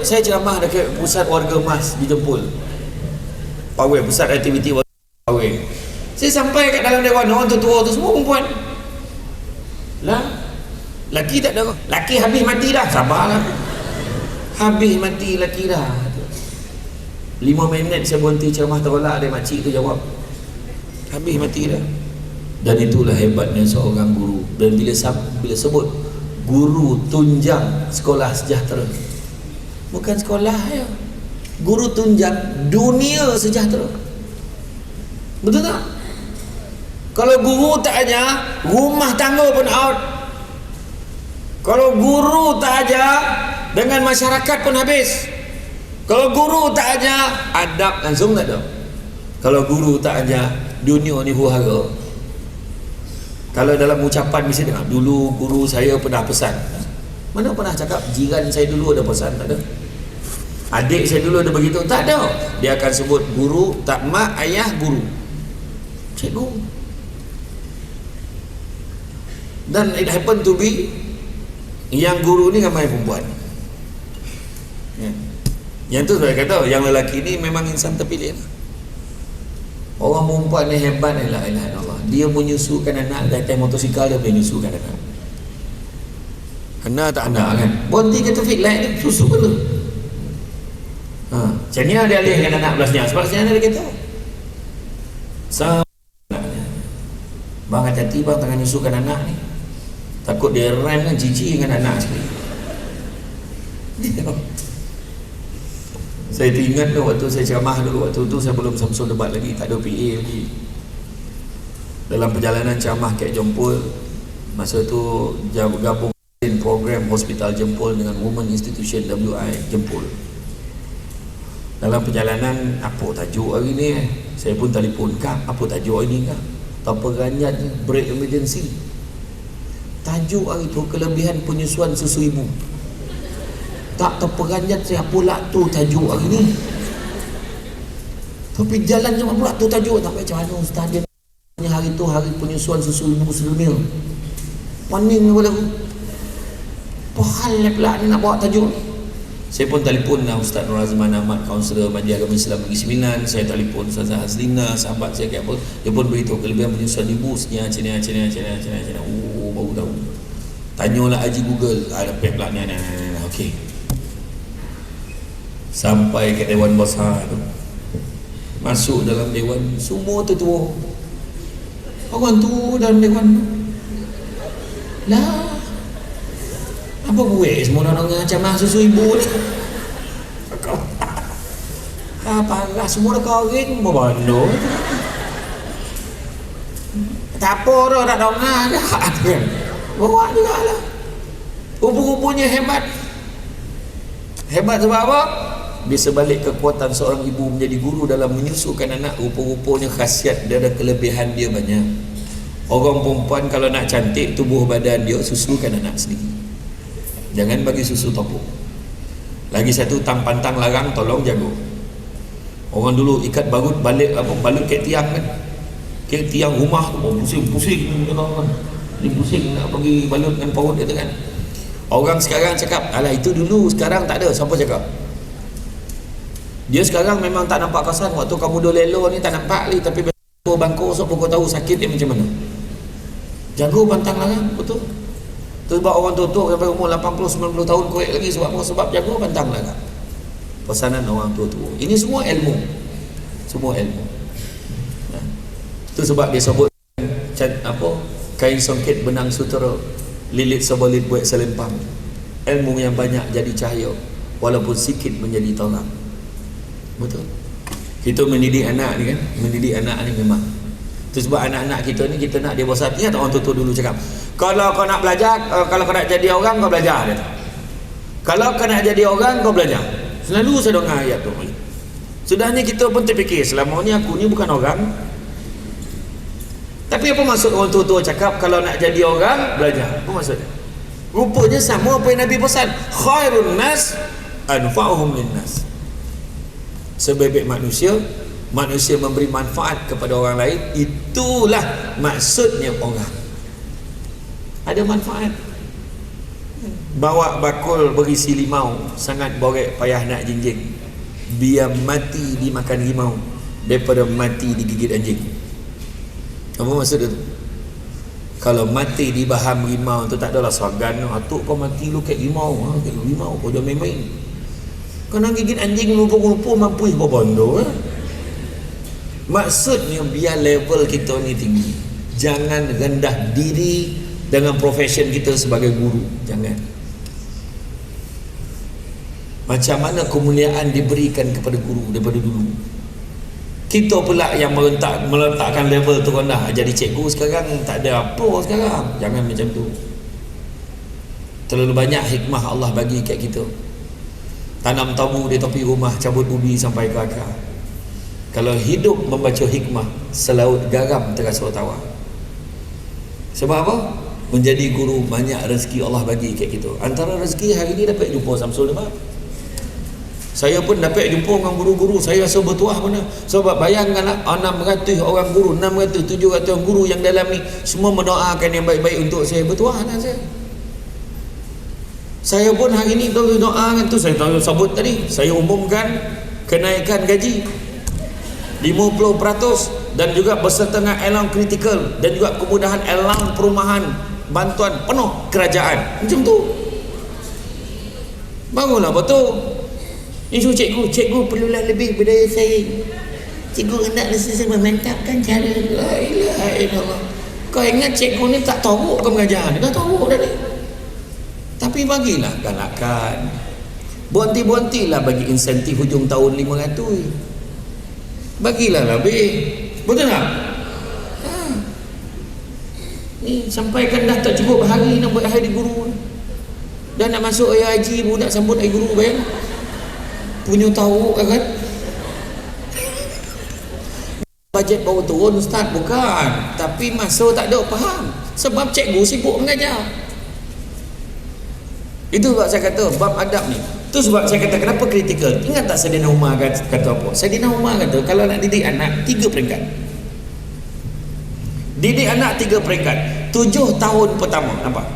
Saya ceramah dekat pusat warga emas di Jempol. Pawai, pusat aktiviti warga Pawai. Saya sampai kat dalam dewan, orang tua tu semua perempuan. Lah, laki tak ada. Laki habis mati dah. Sabarlah. Habis mati laki dah. 5 minit saya berhenti ceramah tolak, dia makcik tu jawab. Habis mati dah. Dan itulah hebatnya seorang guru. Dan bila sebut guru tunjang sekolah sejahtera, bukan sekolah ya, guru tunjang dunia sejahtera. Betul tak? Kalau guru tak ajar, rumah tangga pun out. Kalau guru tak ajar, dengan masyarakat pun habis. Kalau guru tak ajar, adab langsung tak ada. Kalau guru tak ajar, dunia ni huru-hara. Kalau dalam ucapan mesti dengar, dulu guru saya pernah pesan. Mana pernah cakap jiran saya dulu ada pesan? Tak ada. Adik saya dulu ada begitu? Tak ada. Dia akan sebut guru, tak mak, ayah, guru, cikgu. Dan it happen to be yang guru ni ramai perempuan. Yang tu saya kata, yang lelaki ni memang insan terpilih lah. Orang perempuan ni hebat, la ilaha illallah. Dia menyusukan anak, di atas motosikal dia boleh menyusukan anak. Anak tak anak kan, berhenti ke traffic light ni, susu pun tu. Macam ni dia alihkan anak belasnya, sebab sebenarnya dia kata Sama anaknya. Bang hati-hati bang, tengah nyusukan anak ni, takut dia rem kan, jijik dengan anak sekali. Saya teringat tu waktu saya ceramah dulu, waktu tu saya belum Samsul Debat lagi, tak ada PA lagi. Dalam perjalanan ceramah kat Jempol, masa tu bergabung program Hospital Jempol dengan Women Institution WI Jempol. Dalam perjalanan, apa tajuk hari ni? Saya pun telefon, Kak, apa tajuk hari ni Kak? Tanpa ranjat, break emergency. Tajuk hari tu kelebihan penyusuan susu ibu. Tak terperanjat saya pula tu tajuk hari ni. Tapi jalan cuma pula tu tajuk. Tak macam mana Ustaz dia hari tu hari penyusuan susu ibu sedunia. Paning pula aku. Apa hal pula ni nak bawa tajuk? Saya pun telefon lah Ustaz Nur Azman Ahmad, kaunselor Majlis Agama Islam Negeri Sembilan. Saya telefon Ustazah Hazlina, sahabat saya kat apa. Dia pun beritahu kelebihan penyusuan ibu senyap cina. Oh, baru tahu. Tanyalah Haji Google. Dapat pula ni. Okey. Sampai ke Dewan Besar tu, masuk dalam Dewan, semua tua-tua. Orang tu dalam Dewan lah, apa gue semua orang macam susu ibu ni. Parah semua dah kawin berbandung. Tak apa dah, tak dongah kan. Bawa juga lah. Rupa-rupanya hebat. Hebat sebab apa? Di sebalik kekuatan seorang ibu menjadi guru dalam menyusukan anak, rupa-rupanya khasiat dia, ada kelebihan dia banyak. Orang perempuan kalau nak cantik tubuh badan dia, susukan anak sendiri. Jangan bagi susu topuk. Lagi satu, pantang larang, tolong jaga. Orang dulu ikat balut balik balut kat tiang kan. Kat tiang rumah tu pusing-pusing kan. Dia pusing nak pergi balut dengan paut dia tu kan. Orang sekarang cakap, alah itu dulu, sekarang tak ada. Siapa cakap? Dia sekarang memang tak nampak kasan. Waktu kamu dah lelo ni tak nampak lagi. Tapi bangku so pun kau tahu sakit dia macam mana. Jaga pantang larang, betul. Sebab orang tua-tua sampai umur 80-90 tahun korek lagi. Sebab apa? Sebab jaga pantang larang. Pesanan orang tua-tua. Ini semua ilmu. Semua ilmu. Nah, itu sebab dia sebut apa? Kain songket benang sutera, lilit sebalit buat selempang. Ilmu yang banyak jadi cahaya, walaupun sikit menjadi terang. Betul. Kita mendidik anak ni kan, mendidik anak ni memang. Itu sebab anak-anak kita ni kita nak dia besar. Ingat orang tua dulu cakap, kalau kau nak belajar, kalau kau nak jadi orang kau belajar dia. Kalau kau nak jadi orang kau belajar. Selalu saya dengar ayat tu. Sudahnya kita pun terfikir, selama ni aku ni bukan orang. Tapi apa maksud orang tua cakap kalau nak jadi orang belajar? Apa maksudnya? Rupanya sama apa yang Nabi pesan, khairun nas anfa'uhum linnas. Sebaik-baik manusia memberi manfaat kepada orang lain. Itulah maksudnya orang. Ada manfaat. Bawa bakul berisi limau, sangat borek payah nak jinjing. Biar mati dimakan limau daripada mati digigit anjing. Apa maksud itu? Kalau mati di baham limau tu tak adalah sagan. Atuk kau mati lu kat limau, kat limau kau jangan main-main. Kau nak gigit anjing lupa-lupa mampu kau bondo. Maksudnya biar level kita ni tinggi. Jangan rendah diri dengan profession kita sebagai guru. Jangan. Macam mana kemuliaan diberikan kepada guru daripada dulu. Kita pula yang meletakkan level tu rendah. Jadi cikgu sekarang tak ada apa sekarang. Jangan macam tu. Terlalu banyak hikmah Allah bagi kat kita. Tanam tabu di tepi rumah, cabut ubi sampai ke akar. Kalau hidup membaca hikmah, selaut garam terasa tawar. Sebab apa? Menjadi guru banyak rezeki Allah bagi kat kita. Antara rezeki hari ni dapat jumpa Samsul Debat. Saya pun dapat jumpa dengan guru-guru. Saya rasa bertuah mana. Sebab bayangkanlah 600 orang guru, 600, 700 orang guru yang dalam ni semua mendoakan yang baik-baik untuk saya. Bertuah lah saya. Saya pun hari ni doakan tu, saya tahu sebut tadi, saya umumkan kenaikan gaji 50% dan juga bersetengah elang kritikal dan juga kemudahan elang perumahan bantuan penuh kerajaan. Macam tu. Bangunlah betul. Isu cikgu perlulah lebih berdaya saing. Cikgu hendaklah sentiasa memantapkan cara. La ilaha illallah. Kau ingat cikgu ni tak tahu kau mengajar, dia dah tahu dah ni. Tapi bagilah galakan, bonti-bontilah bagi insentif hujung tahun 500. Bagilah lebih. Betul tak? Ni sampaikan dah tak cukup hari nak buat hari guru. Dah nak masuk ayah haji, budak sambut ayah guru, bayang. Punya tahu kan? Bajet baru turun ustaz, bukan. Tapi masa tak ada, faham. Sebab cikgu sibuk mengajar. Itu sebab saya kata bab adab ni. Itu sebab saya kata kenapa kritikal. Ingat tak Saidina Umar kata apa? Saidina Umar kata kalau nak didik anak 3 peringkat. Didik anak 3 peringkat. 7 tahun pertama, nampak?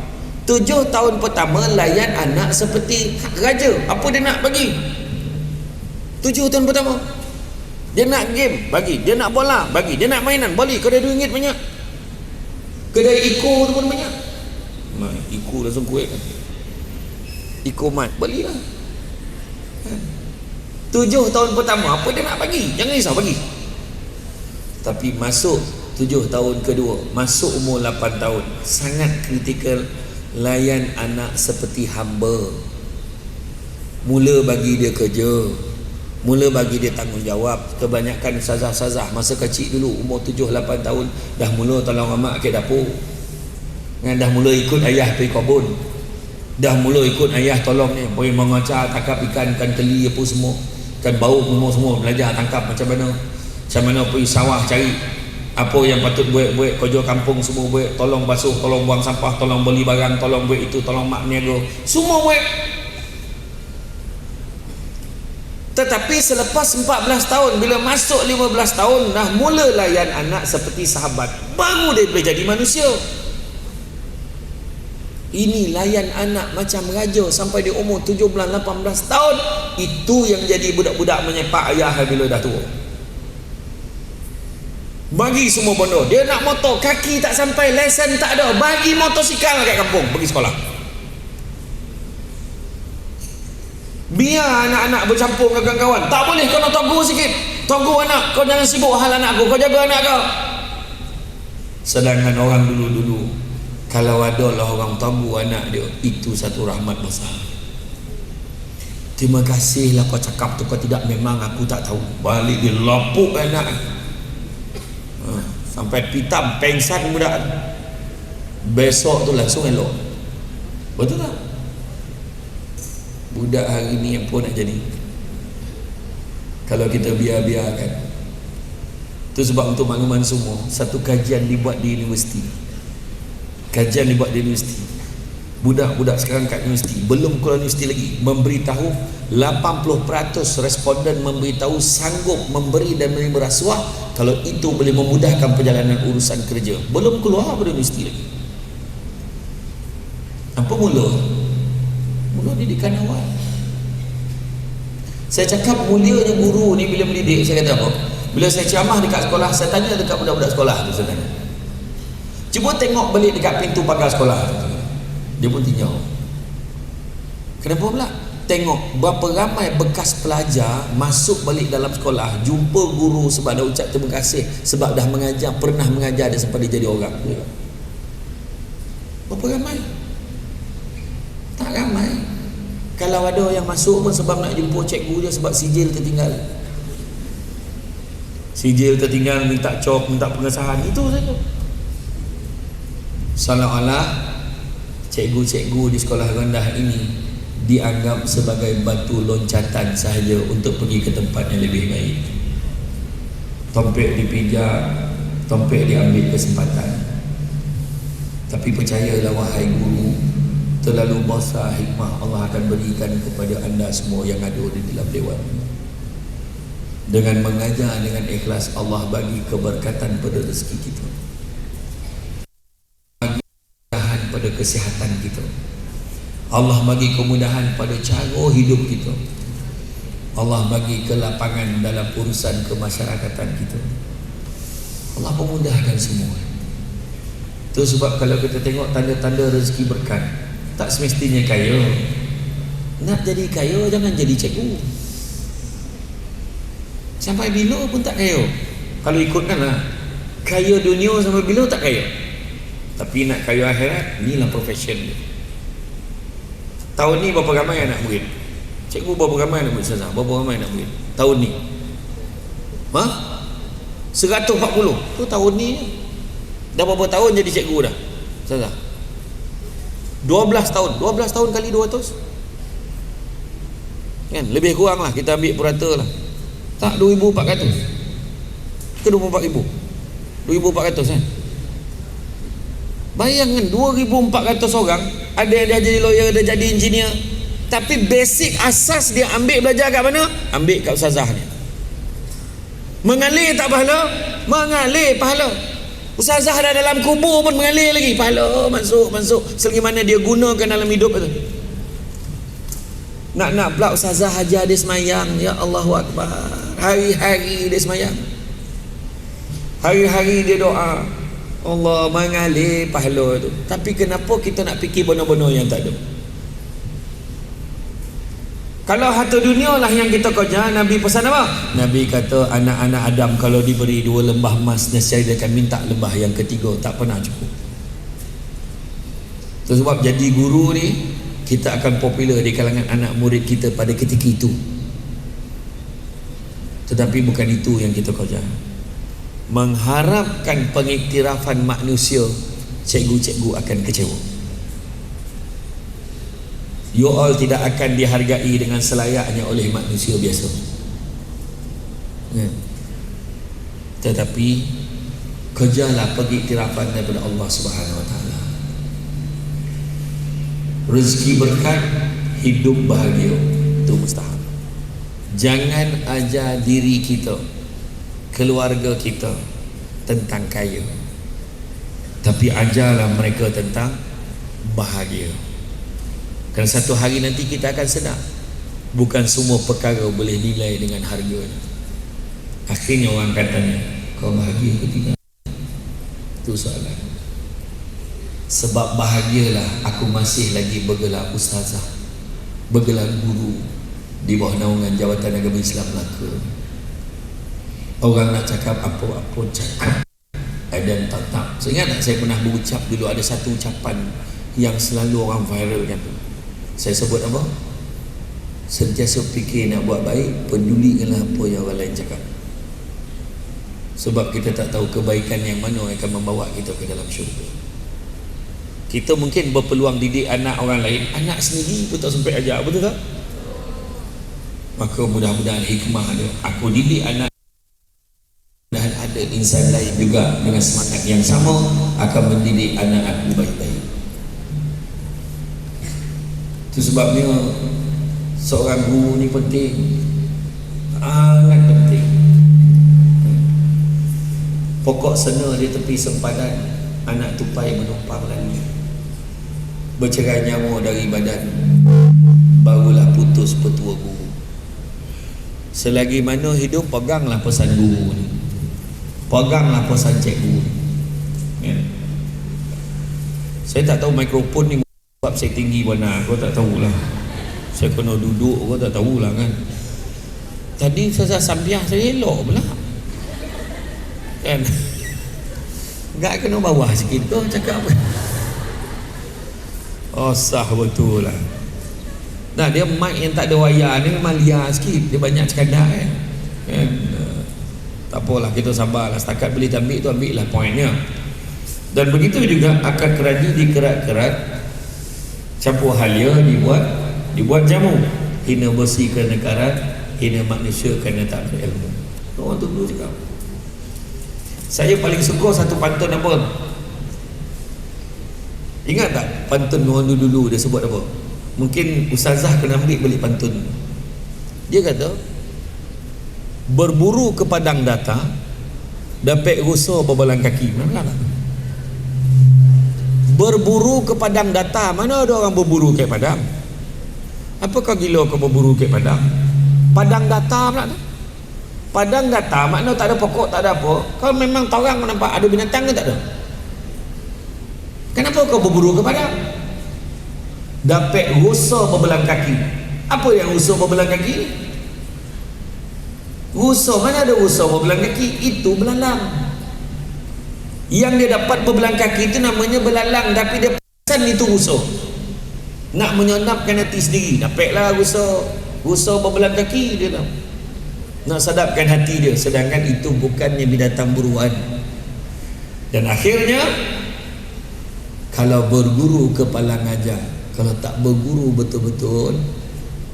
7 tahun pertama layan anak seperti raja. Apa dia nak bagi? 7 tahun pertama. Dia nak game, bagi. Dia nak bola, bagi. Dia nak mainan, beli. Kedai RM2 banyak. Kedai Iko tu pun banyak. Iko langsung kuih kan. Iko mat, belilah. 7 tahun pertama, apa dia nak bagi? Jangan risau, bagi. Tapi masuk 7 tahun kedua, masuk umur 8 tahun, sangat kritikal. Layan anak seperti hamba. Mula bagi dia kerja, mula bagi dia tanggungjawab. Kebanyakan ustazah-ustazah masa kecil dulu, umur 7-8 tahun dah mula tolong mak ke dapur, dah mula ikut ayah pergi kebun, dah mula ikut ayah tolong ni boleh mengacar tangkap ikan, ikan teli apa semua, ikan bau semua belajar tangkap macam mana pergi sawah cari apa yang patut buat kerja kampung semua buat, tolong basuh, tolong buang sampah, tolong beli barang, tolong buat itu, tolong mak niaga, semua buat. Tetapi selepas 14 tahun, bila masuk 15 tahun, dah mula layan anak seperti sahabat, baru dia boleh jadi manusia. Ini layan anak macam raja sampai di umur 17-18 tahun. Itu yang jadi budak-budak menyepak ayah bila dah tua. Bagi semua benda. Dia nak motor, kaki tak sampai, lesen tak ada, bagi motosikal kat kampung, pergi sekolah. Biar anak-anak bercampur dengan kawan-kawan. Tak boleh, kau nak togu sikit, togu anak, kau jangan sibuk hal anak aku, kau jaga anak kau. Sedangkan orang dulu-dulu, kalau ada lah orang tabu anak dia, itu satu rahmat besar. Terima kasihlah kau cakap tu, kau tidak, memang aku tak tahu. Balik dia lapuk anak, sampai pitam pengsan budak. Besok tu langsung elok. Betul tak? Budak hari ni apa nak jadi kalau kita biar-biarkan. Itu sebab untuk makluman semua, satu kajian dibuat di universiti. Kajian dibuat di universiti. Budak-budak sekarang kat universiti, belum keluar universiti lagi, memberitahu 80% responden memberitahu sanggup memberi dan menerima rasuah kalau itu boleh memudahkan perjalanan urusan kerja. Belum keluar pada universiti lagi. Apa mula? Mula didikan awal. Saya cakap mulianya guru ni bila mendidik. Saya kata apa? Bila saya ceramah dekat sekolah, saya tanya dekat budak-budak sekolah tu, saya tanya, cuba tengok balik dekat pintu pagar sekolah. Dia pun tinjau. Kenapa pula? Tengok berapa ramai bekas pelajar masuk balik dalam sekolah, jumpa guru sebab dah ucap terima kasih, sebab dah mengajar, pernah mengajar dia sampai dia jadi orang. Berapa ramai? Tak ramai. Kalau ada yang masuk pun sebab nak jumpa cikgu dia, sebab sijil tertinggal. Sijil tertinggal, minta cop, minta pengesahan, itu saja. Seolah-olah cikgu-cikgu di sekolah rendah ini dianggap sebagai batu loncatan sahaja untuk pergi ke tempat yang lebih baik. Tompek dipijak, tompek diambil kesempatan. Tapi percayalah wahai guru, terlalu besar hikmah Allah akan berikan kepada anda semua yang ada di dalam dewan. Dengan mengajar dengan ikhlas, Allah bagi keberkatan pada rezeki kita, bagi kemudahan pada kesihatan kita, Allah bagi kemudahan pada cara hidup kita, Allah bagi kelapangan dalam urusan kemasyarakatan kita. Allah memudahkan semua. Itu sebab kalau kita tengok tanda-tanda rezeki berkat, tak semestinya kaya. Nak jadi kaya jangan jadi cikgu. Sampai bila pun tak kaya. Kalau ikutkan lah, kaya dunia sampai bila tak kaya. Tapi nak kaya akhirat, inilah profession dia. Tahun ni berapa ramai anak murid? Cikgu berapa ramai anak murid Ustazah? Berapa ramai anak murid tahun ni? 140. Tu tahun ni je. Dah berapa tahun jadi cikgu dah Ustazah? 12 tahun. 12 tahun kali 200 kan? Lebih kurang lah, kita ambil purata lah. Tak 2,400 ke 24,000? 2,400 kan? Bayangkan 2,400 orang. Ada yang dah jadi lawyer, ada jadi engineer, tapi basic asas dia ambil belajar kat mana? Ambil kat ustazah ni. Mengalir tak pahala? Mengalir pahala. Ustazah dah dalam kubur pun mengalir lagi, pahala masuk selagi mana dia gunakan dalam hidup itu. Nak pula ustazah ajar dia semayang. Ya Allahu Akbar, hari-hari dia semayang, hari-hari dia doa, Allah mengalir pahala tu. Tapi kenapa kita nak fikir benda-benda yang tak ada? Kalau harta dunia lah yang kita kerja, Nabi pesan apa? Nabi kata anak-anak Adam kalau diberi 2 lembah emas, nescaya dia akan minta lembah yang ketiga, tak pernah cukup. Itu sebab jadi guru ni, kita akan popular di kalangan anak murid kita pada ketika itu. Tetapi bukan itu yang kita kerja. Mengharapkan pengiktirafan manusia, cikgu-cikgu akan kecewa. You all tidak akan dihargai dengan selayaknya oleh manusia biasa. Tetapi kerjalah pengiktirafan daripada Allah Subhanahu Wa Taala. Rezeki berkat, hidup bahagia, itu mustahil. Jangan ajar diri kita, keluarga kita tentang kaya, tapi ajarlah mereka tentang bahagia. Kerana satu hari nanti kita akan sedar, bukan semua perkara boleh nilai dengan harganya. Akhirnya orang katanya, kau bahagia ke tidak? Itu soalan. Sebab bahagialah aku masih lagi bergelar ustazah, bergelar guru di bawah naungan Jabatan Agama Islam Melaka. Orang nak cakap apa-apa cakap dan tetap. So, ingat tak saya pernah berucap dulu, ada satu ucapan yang selalu orang viralkan tu. Saya sebut apa? Sentiasa fikir nak buat baik, pedulikanlah apa yang orang lain cakap. Sebab kita tak tahu kebaikan yang mana yang akan membawa kita ke dalam syurga. Kita mungkin berpeluang didik anak orang lain, anak sendiri pun tak sempat ajar, betul tak? Maka mudah-mudahan hikmah dia, aku didik anak, dan ada insan lain juga dengan semangat yang sama akan mendidik anak aku baik-baik. Itu sebabnya seorang guru ni penting, sangat penting. Pokok sena di tepi sempadan, anak tupai menumpang lalu. Bercerai nyawa dari badan, barulah putus petua guru. Selagi mana hidup, peganglah pesan guru ni, peganglah pesan cikgu ni. Ya. Saya tak tahu mikrofon ni sebab saya tinggi mana, kau tak tahulah. Saya kena duduk, kau tak tahulah kan. Tadi saya sambiah saya elok pula kan. Enggak kena bawah sikit tu cakap apa. Oh sah betul lah. Nah, dia mic yang tak ada wayar ni memang liar sikit, dia banyak cekadak kan. Tak apalah, kita sabarlah. Setakat boleh ambil tu, ambil lah poinnya. Dan begitu juga akar keradi dikerat-kerat, campur halia dibuat jamu. Hina besi kerana karat, hina manusia kerana tak berilmu. Orang tu dulu cakap. Saya paling suka satu pantun apa? Ingat tak pantun orang dulu dia sebut apa? Mungkin ustazah kena ambil balik pantun. Dia kata, berburu ke padang data, dapat rusa berbalang kaki. Mana tak? Berburu ke padang data, mana ada orang berburu ke padang? Apakah gila kau berburu ke padang? Padang data pula tu. Padang data makna tak ada pokok, tak ada apa. Kalau memang tahu nampak ada binatang ke tak ada? Kenapa kau berburu ke padang? Dapat rusa berbelang kaki. Apa yang rusa berbelang kaki? Rusa, mana ada rusa berbelang kaki? Itu belalang. Yang dia dapat berbelang kaki itu namanya belalang, tapi dia perasan itu rusa. Nak menyonapkan hati sendiri. Dapatlah rusa berbelang kaki dia nak sadapkan hati dia, sedangkan itu bukannya binatang buruan. Dan akhirnya kalau berguru kepala ngajar, kalau tak berguru betul-betul,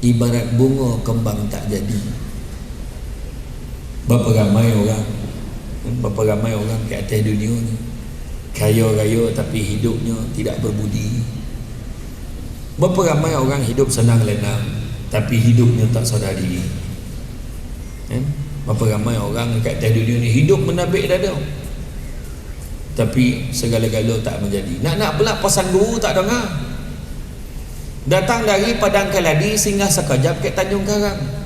ibarat bunga kembang tak jadi. Berapa ramai orang ke atas dunia ni kaya-raya tapi hidupnya tidak berbudi. Berapa ramai orang hidup senang lenang tapi hidupnya tak sadar diri. Berapa ramai orang kat atas dunia ni hidup menabik dada tapi segala-gala tak menjadi. Nak pula pesan guru tak dengar. Datang dari Padang Keladi singgah sekejap ke Tanjung Karang.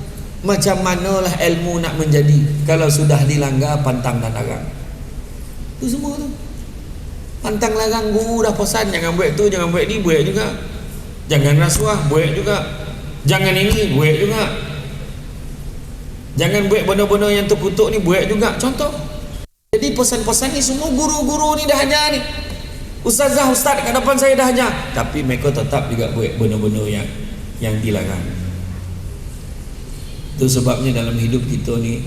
Macam manalah ilmu nak menjadi kalau sudah dilanggar pantang dan larang. Itu semua tu. Pantang larang guru dah pesan jangan buat tu, jangan buat ni, buat juga. Jangan rasuah, buat juga. Jangan ini, buat juga. Jangan buat benda-benda yang terkutuk ni, buat juga. Contoh. Jadi pesan-pesan ni semua guru-guru ni dah ajar ni. Ustazah, ustaz kat depan saya dah ajar, tapi mereka tetap juga buat benda-benda yang dilarang. Itu sebabnya dalam hidup kita ni,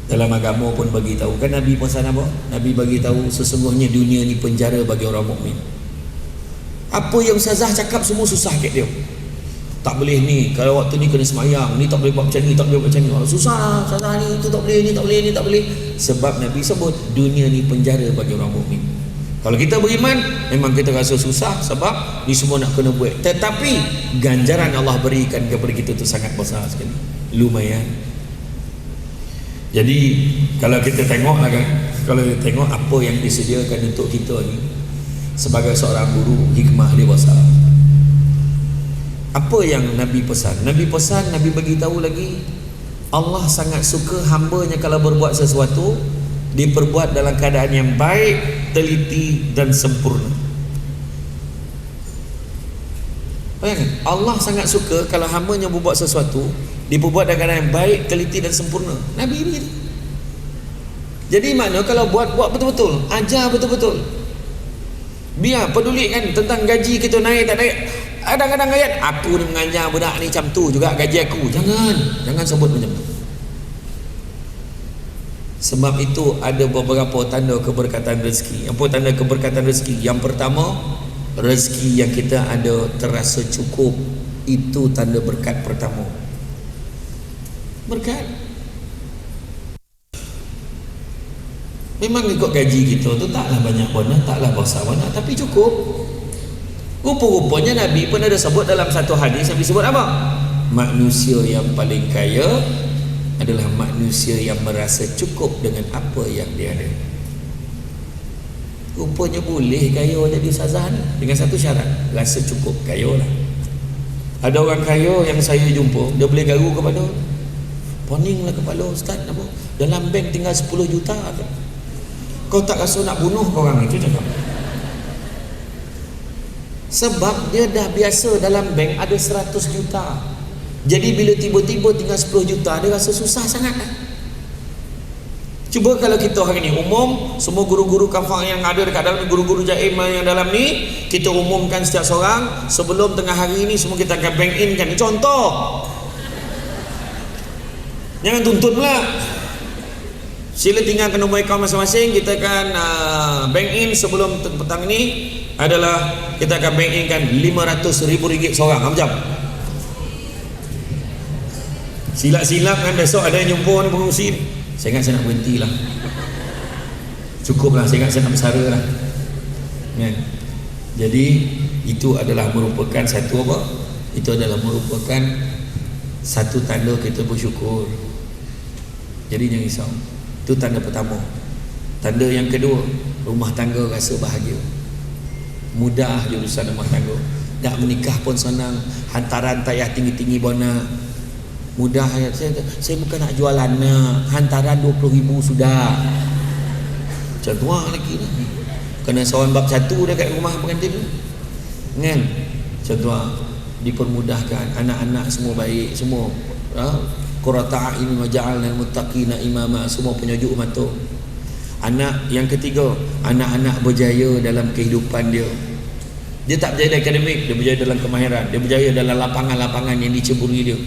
dalam agama pun bagi tahu kan, Nabi pesan apa? Nabi bagi tahu sesungguhnya dunia ni penjara bagi orang mukmin. Apa yang ustazah cakap semua susah kat dia. Tak boleh ni, kalau waktu ni kena semayang, ni tak boleh buat macam ni, tak boleh buat macam ni. Susah ustazah ni, itu tak boleh, ni tak boleh, ni tak boleh. Sebab Nabi sebut dunia ni penjara bagi orang mukmin. Kalau kita beriman, memang kita rasa susah sebab ni semua nak kena buat. Tetapi ganjaran Allah berikan kepada kita tu sangat besar sekali. Lumayan. Jadi kalau kita tengoklah kan, kalau kita tengok apa yang disediakan untuk kita ni sebagai seorang guru, hikmah dia besar. Apa yang Nabi pesan? Nabi pesan, Nabi bagi tahu lagi, Allah sangat suka hamba-Nya kalau berbuat sesuatu diperbuat dalam keadaan yang baik, teliti dan sempurna. Bayangkan, Allah sangat suka kalau hamba-Nya berbuat sesuatu diperbuat dalam keadaan yang baik, teliti dan sempurna. Nabi begitu. Jadi makna kalau buat betul-betul, ajar betul-betul. Biar pedulikan tentang gaji kita naik tak naik. Kadang-kadang ayat aku ni mengajar budak ni macam tu juga gaji aku. Jangan sebut macam tu. Sebab itu ada beberapa tanda keberkatan rezeki. Apa tanda keberkatan rezeki? Yang pertama, rezeki yang kita ada terasa cukup. Itu tanda berkat pertama. Berkat. Memang ikut gaji kita tu taklah banyak banyak, taklah besar banyak, tapi cukup. Rupa-rupanya Nabi pun ada sebut dalam satu hadis, Nabi sebut apa? Manusia yang paling kaya adalah manusia yang merasa cukup dengan apa yang dia ada. Rupanya boleh kaya jadi ustazah ni dengan satu syarat, rasa cukup, kaya lah. Ada orang kaya yang saya jumpa, dia boleh garu kepada, poninglah kepala ustaz, apa? Dalam bank tinggal 10 juta. Kau tak rasa nak bunuh orang itu cakap. Sebab dia dah biasa dalam bank ada 100 juta. Jadi bila tiba-tiba tinggal 10 juta, dia rasa susah sangat lah. Cuba kalau kita hari ni umum, semua guru-guru kafang yang ada dekat dalam, guru-guru jaim yang dalam ni, kita umumkan setiap seorang sebelum tengah hari ni semua kita akan bank in kan. Contoh, jangan tuntut pula. Sila tinggalkan nombor akaun masing-masing. Kita akan bank in sebelum petang ni adalah kita akan bank in kan RM500,000 seorang. Macam silap-silap kan, besok ada yang jumpa ni pengurusi, saya ingat saya nak berhenti lah, cukup lah, saya ingat saya nak bersara lah kan? Jadi itu adalah merupakan satu apa? Itu adalah merupakan satu tanda kita bersyukur. Jadi jangan risau. Itu tanda pertama. Tanda yang kedua, rumah tangga rasa bahagia, mudah jurusan rumah tangga. Nak menikah pun senang, hantaran tayar tinggi-tinggi bona mudah. Saya bukan nak jualan nak, hantaran 20,000 sudah. Macam tu lagi lah. Kena seorang bab satu dekat rumah pengantin tu kan. Macam tu dipermudahkan, anak-anak semua baik, semua qurrata a'yun wa ja'alnal muttaqina imama, semua penyejuk mata. Anak yang ketiga, anak-anak berjaya dalam kehidupan dia. Dia tak berjaya dalam akademik, dia berjaya dalam kemahiran, dia berjaya dalam lapangan-lapangan yang diceburi dia.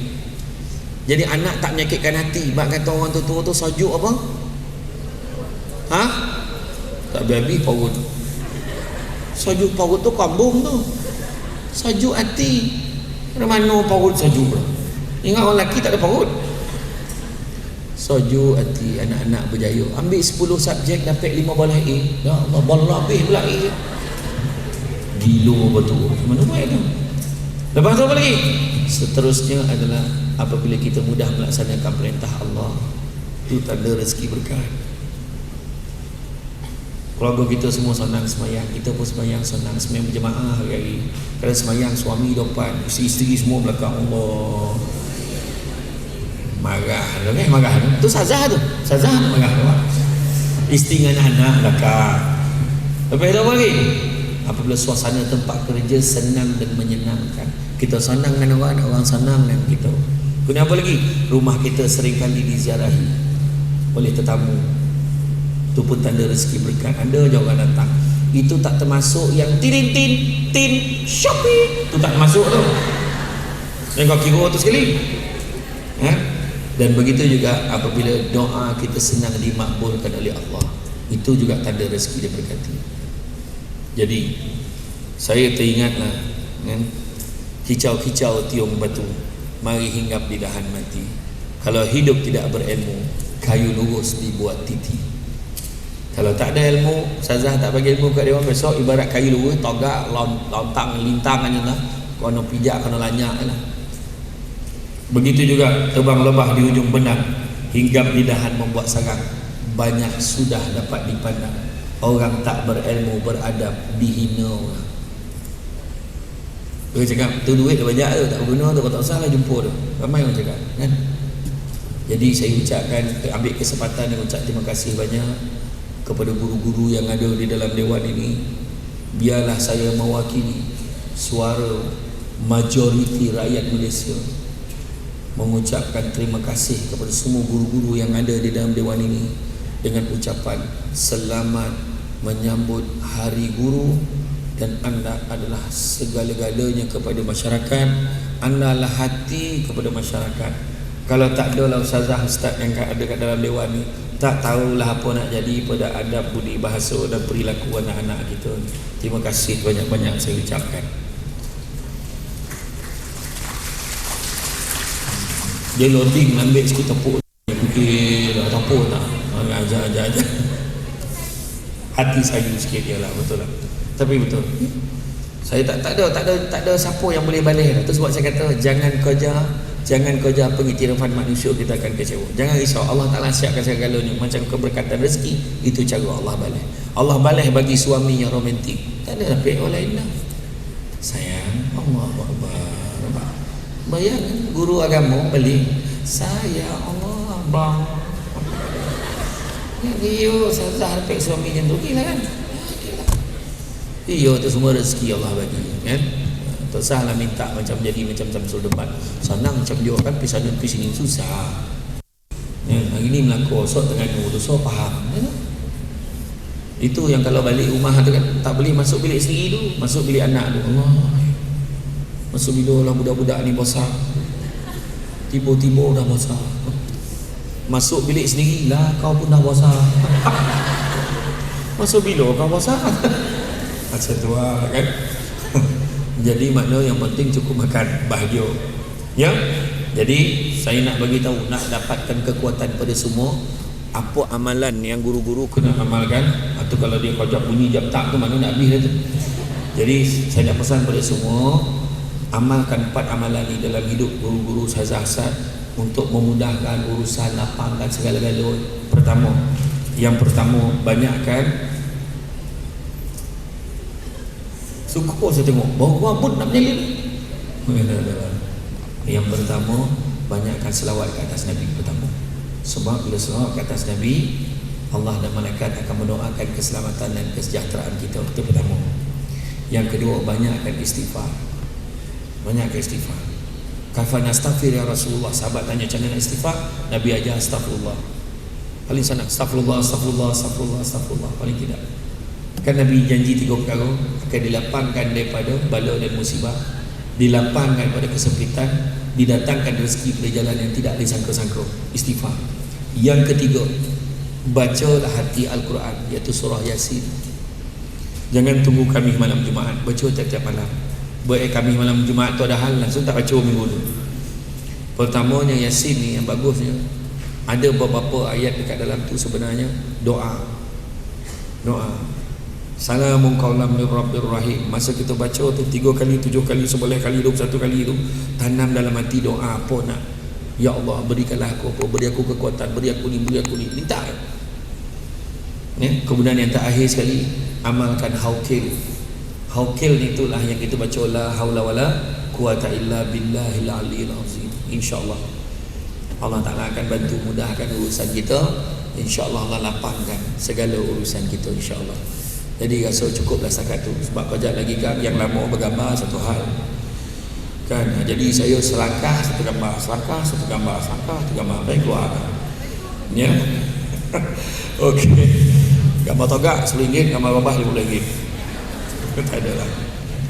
Jadi anak tak menyakitkan hati. Mak kata orang tua tu sajuk apa? Ha? Tak habis paut. Sajuk paut tu kambung tu. Sajuk hati. Dari mana paut sajuk lah? Ingat orang lelaki tak ada paut. Sajuk hati anak-anak berjaya. Ambil 10 subjek dapat 5 bola A. Ya Allah, bola habis pula A. Gila betul. Mana buat tu? Lepas tu apa lagi? Seterusnya adalah apabila kita mudah melaksanakan perintah Allah, itu tanda rezeki berkah. Keluarga kita semua senang semayang, kita pun semayang senang, semayang berjemaah hari-hari. Kalau semayang suami depan, isteri semua belakang. Allah, marah tu kan, marah tu sazah tu, sazah tu marah tu. Isteri dengan anak belakang. Lepas tu apa lagi? Apabila suasana tempat kerja senang dan menyenangkan, kita senang dengan orang senang dengan kita. Kenapa lagi? Rumah kita seringkali diziarahi oleh tetamu. Itu pun tanda rezeki berkat. Ada je orang datang. Itu tak termasuk yang tin shopping. Itu tak termasuk tu. Dan kau kira tu sekali. Dan begitu juga apabila doa kita senang dimakbulkan oleh Allah. Itu juga tanda rezeki diberkati. Jadi saya teringatlah kan, kicau-kicau tiung batu, mari hinggap di dahan mati. Kalau hidup tidak berilmu, kayu lurus dibuat titi. Kalau tak ada ilmu, Ustazah tak bagi ilmu kat dia orang, besok ibarat kayu lurus, togak, lontang, lintang aja lah. Kono pijak, kono lanyak lah. Begitu juga terbang lebah di hujung benang, hinggap di dahan membuat sarang. Banyak sudah dapat dipandang. Orang tak berilmu, beradab, dihina orang. Dia cakap, tu duit dah banyak tu, tak berguna tu, kau tak usah lah jumpa tu. Ramai orang cakap kan? Jadi saya ucapkan, ambil kesempatan dan ucap terima kasih banyak kepada guru-guru yang ada di dalam dewan ini. Biarlah saya mewakili suara majoriti rakyat Malaysia mengucapkan terima kasih kepada semua guru-guru yang ada di dalam dewan ini dengan ucapan selamat menyambut Hari Guru, dan anda adalah segala-galanya kepada masyarakat, anda lah hati kepada masyarakat. Kalau tak ada lah ustazah-ustaz yang ada kat dalam dewan ni, tak tahulah apa nak jadi pada adab budi bahasa dan perilaku anak-anak kita. Terima kasih banyak-banyak saya ucapkan. Dia loading ambil sikit tepuk, fikir dah tepuk tak, ajar. Hati saya sikit dia lah, betul lah. Tapi betul, saya tak ada siapa yang boleh balik. Itu sebab saya kata jangan kerja pengiktirafan manusia, kita akan kecewa. Jangan risau, Allah Ta'ala siapkan segala-galanya. Macam keberkatan rezeki, itu cara Allah balik. Allah balik bagi suami yang romantik, tak ada pihak lain lah. Sayang, Allah Akbar. Bayangkan guru agama balik, sayang Allah bang. Dia Ustazah harapkan suami macam tu, okey lah kan? Iya, itu semua rezeki Allah bagi kan? Tak salah minta macam jadi macam Samsul Debat. Senang macam dia kan, pergi sana pergi sini susah. Hari ni melakor, esok Terengganu tu, so faham kan? Itu yang kalau balik rumah tu kan, tak boleh masuk bilik sendiri tu, masuk bilik anak tu. Allah, masuk bila lah budak-budak ni besar, tiba-tiba dah besar. Masuk bilik sendiri lah, kau pun dah besar. Masuk bila kau besar? Macam tu lah kan. Jadi makna yang penting cukup makan, bahagia ya. Jadi saya nak bagi tahu, nak dapatkan kekuatan pada semua, apa amalan yang guru-guru kena amalkan. Atau kalau dia kojak bunyi jam tak tu, mana nak habis dia tu. Jadi saya nak pesan pada semua, amalkan 4 amalan ni dalam hidup guru-guru Ustazah untuk memudahkan urusan lapang dan segala-galanya. Yang pertama, banyakkan syukur. Saya tengok bau rambut nak menyalin. Yang pertama, banyakkan selawat ke atas Nabi pertama. Sebab bila selawat ke atas Nabi, Allah dan malaikat akan mendoakan keselamatan dan kesejahteraan kita. Itu pertama. Yang kedua, banyakkan istighfar. Banyakkan istighfar. Kafa nastaghfir ya Rasulullah. Sahabat tanya macam mana nak istighfar, Nabi ajar astagfirullah. Paling senang astagfirullah, astagfirullah, astagfirullah, astagfirullah. Paling tidak. Kan Nabi janji 3 perkara akan dilapangkan daripada bala dan musibah, dilapangkan pada kesempitan, didatangkan rezeki pada jalan yang tidak disangka-sangka. Istighfar. Yang ketiga, bacalah hati Al-Quran, iaitu surah Yasin. Jangan tunggu Khamis malam Jumaat, baca tiap-tiap malam. Khamis malam Jumaat tu ada hal, langsung tak baca minggu tu. Pertamanya Yasin ni yang bagusnya, ada beberapa ayat dekat dalam tu sebenarnya doa. Salamun qaulam mir rabbir rahim. Masa kita baca tu 3 kali, 7 kali, 11 kali, 21 kali tu, tanam dalam hati doa apa nak. Ya Allah, berikanlah aku apa, beri aku kekuatan, beri aku ni, minta. Ya, kemudian yang terakhir sekali, amalkan haukil. Haukil ni itulah yang kita baca, la haula wala quwata illa billahil aliyil azim. InsyaAllah Allah Ta'ala akan bantu mudahkan urusan kita. InsyaAllah Allah lapangkan segala urusan kita, insyaAllah. Jadi rasa cukuplah setakat tu. Sebab pajak lagi kan yang lama bergambar satu hal kan. Jadi saya selangkah satu gambar, selangkah satu gambar, selangkah satu gambar, baik keluar ya. Okey, gambar togak RM10, gambar babah RM50. Tak ada lah.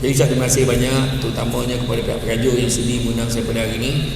Jadi terima kasih banyak, terutamanya kepada pihak pengajuk yang sudi mengundang saya pada hari ini.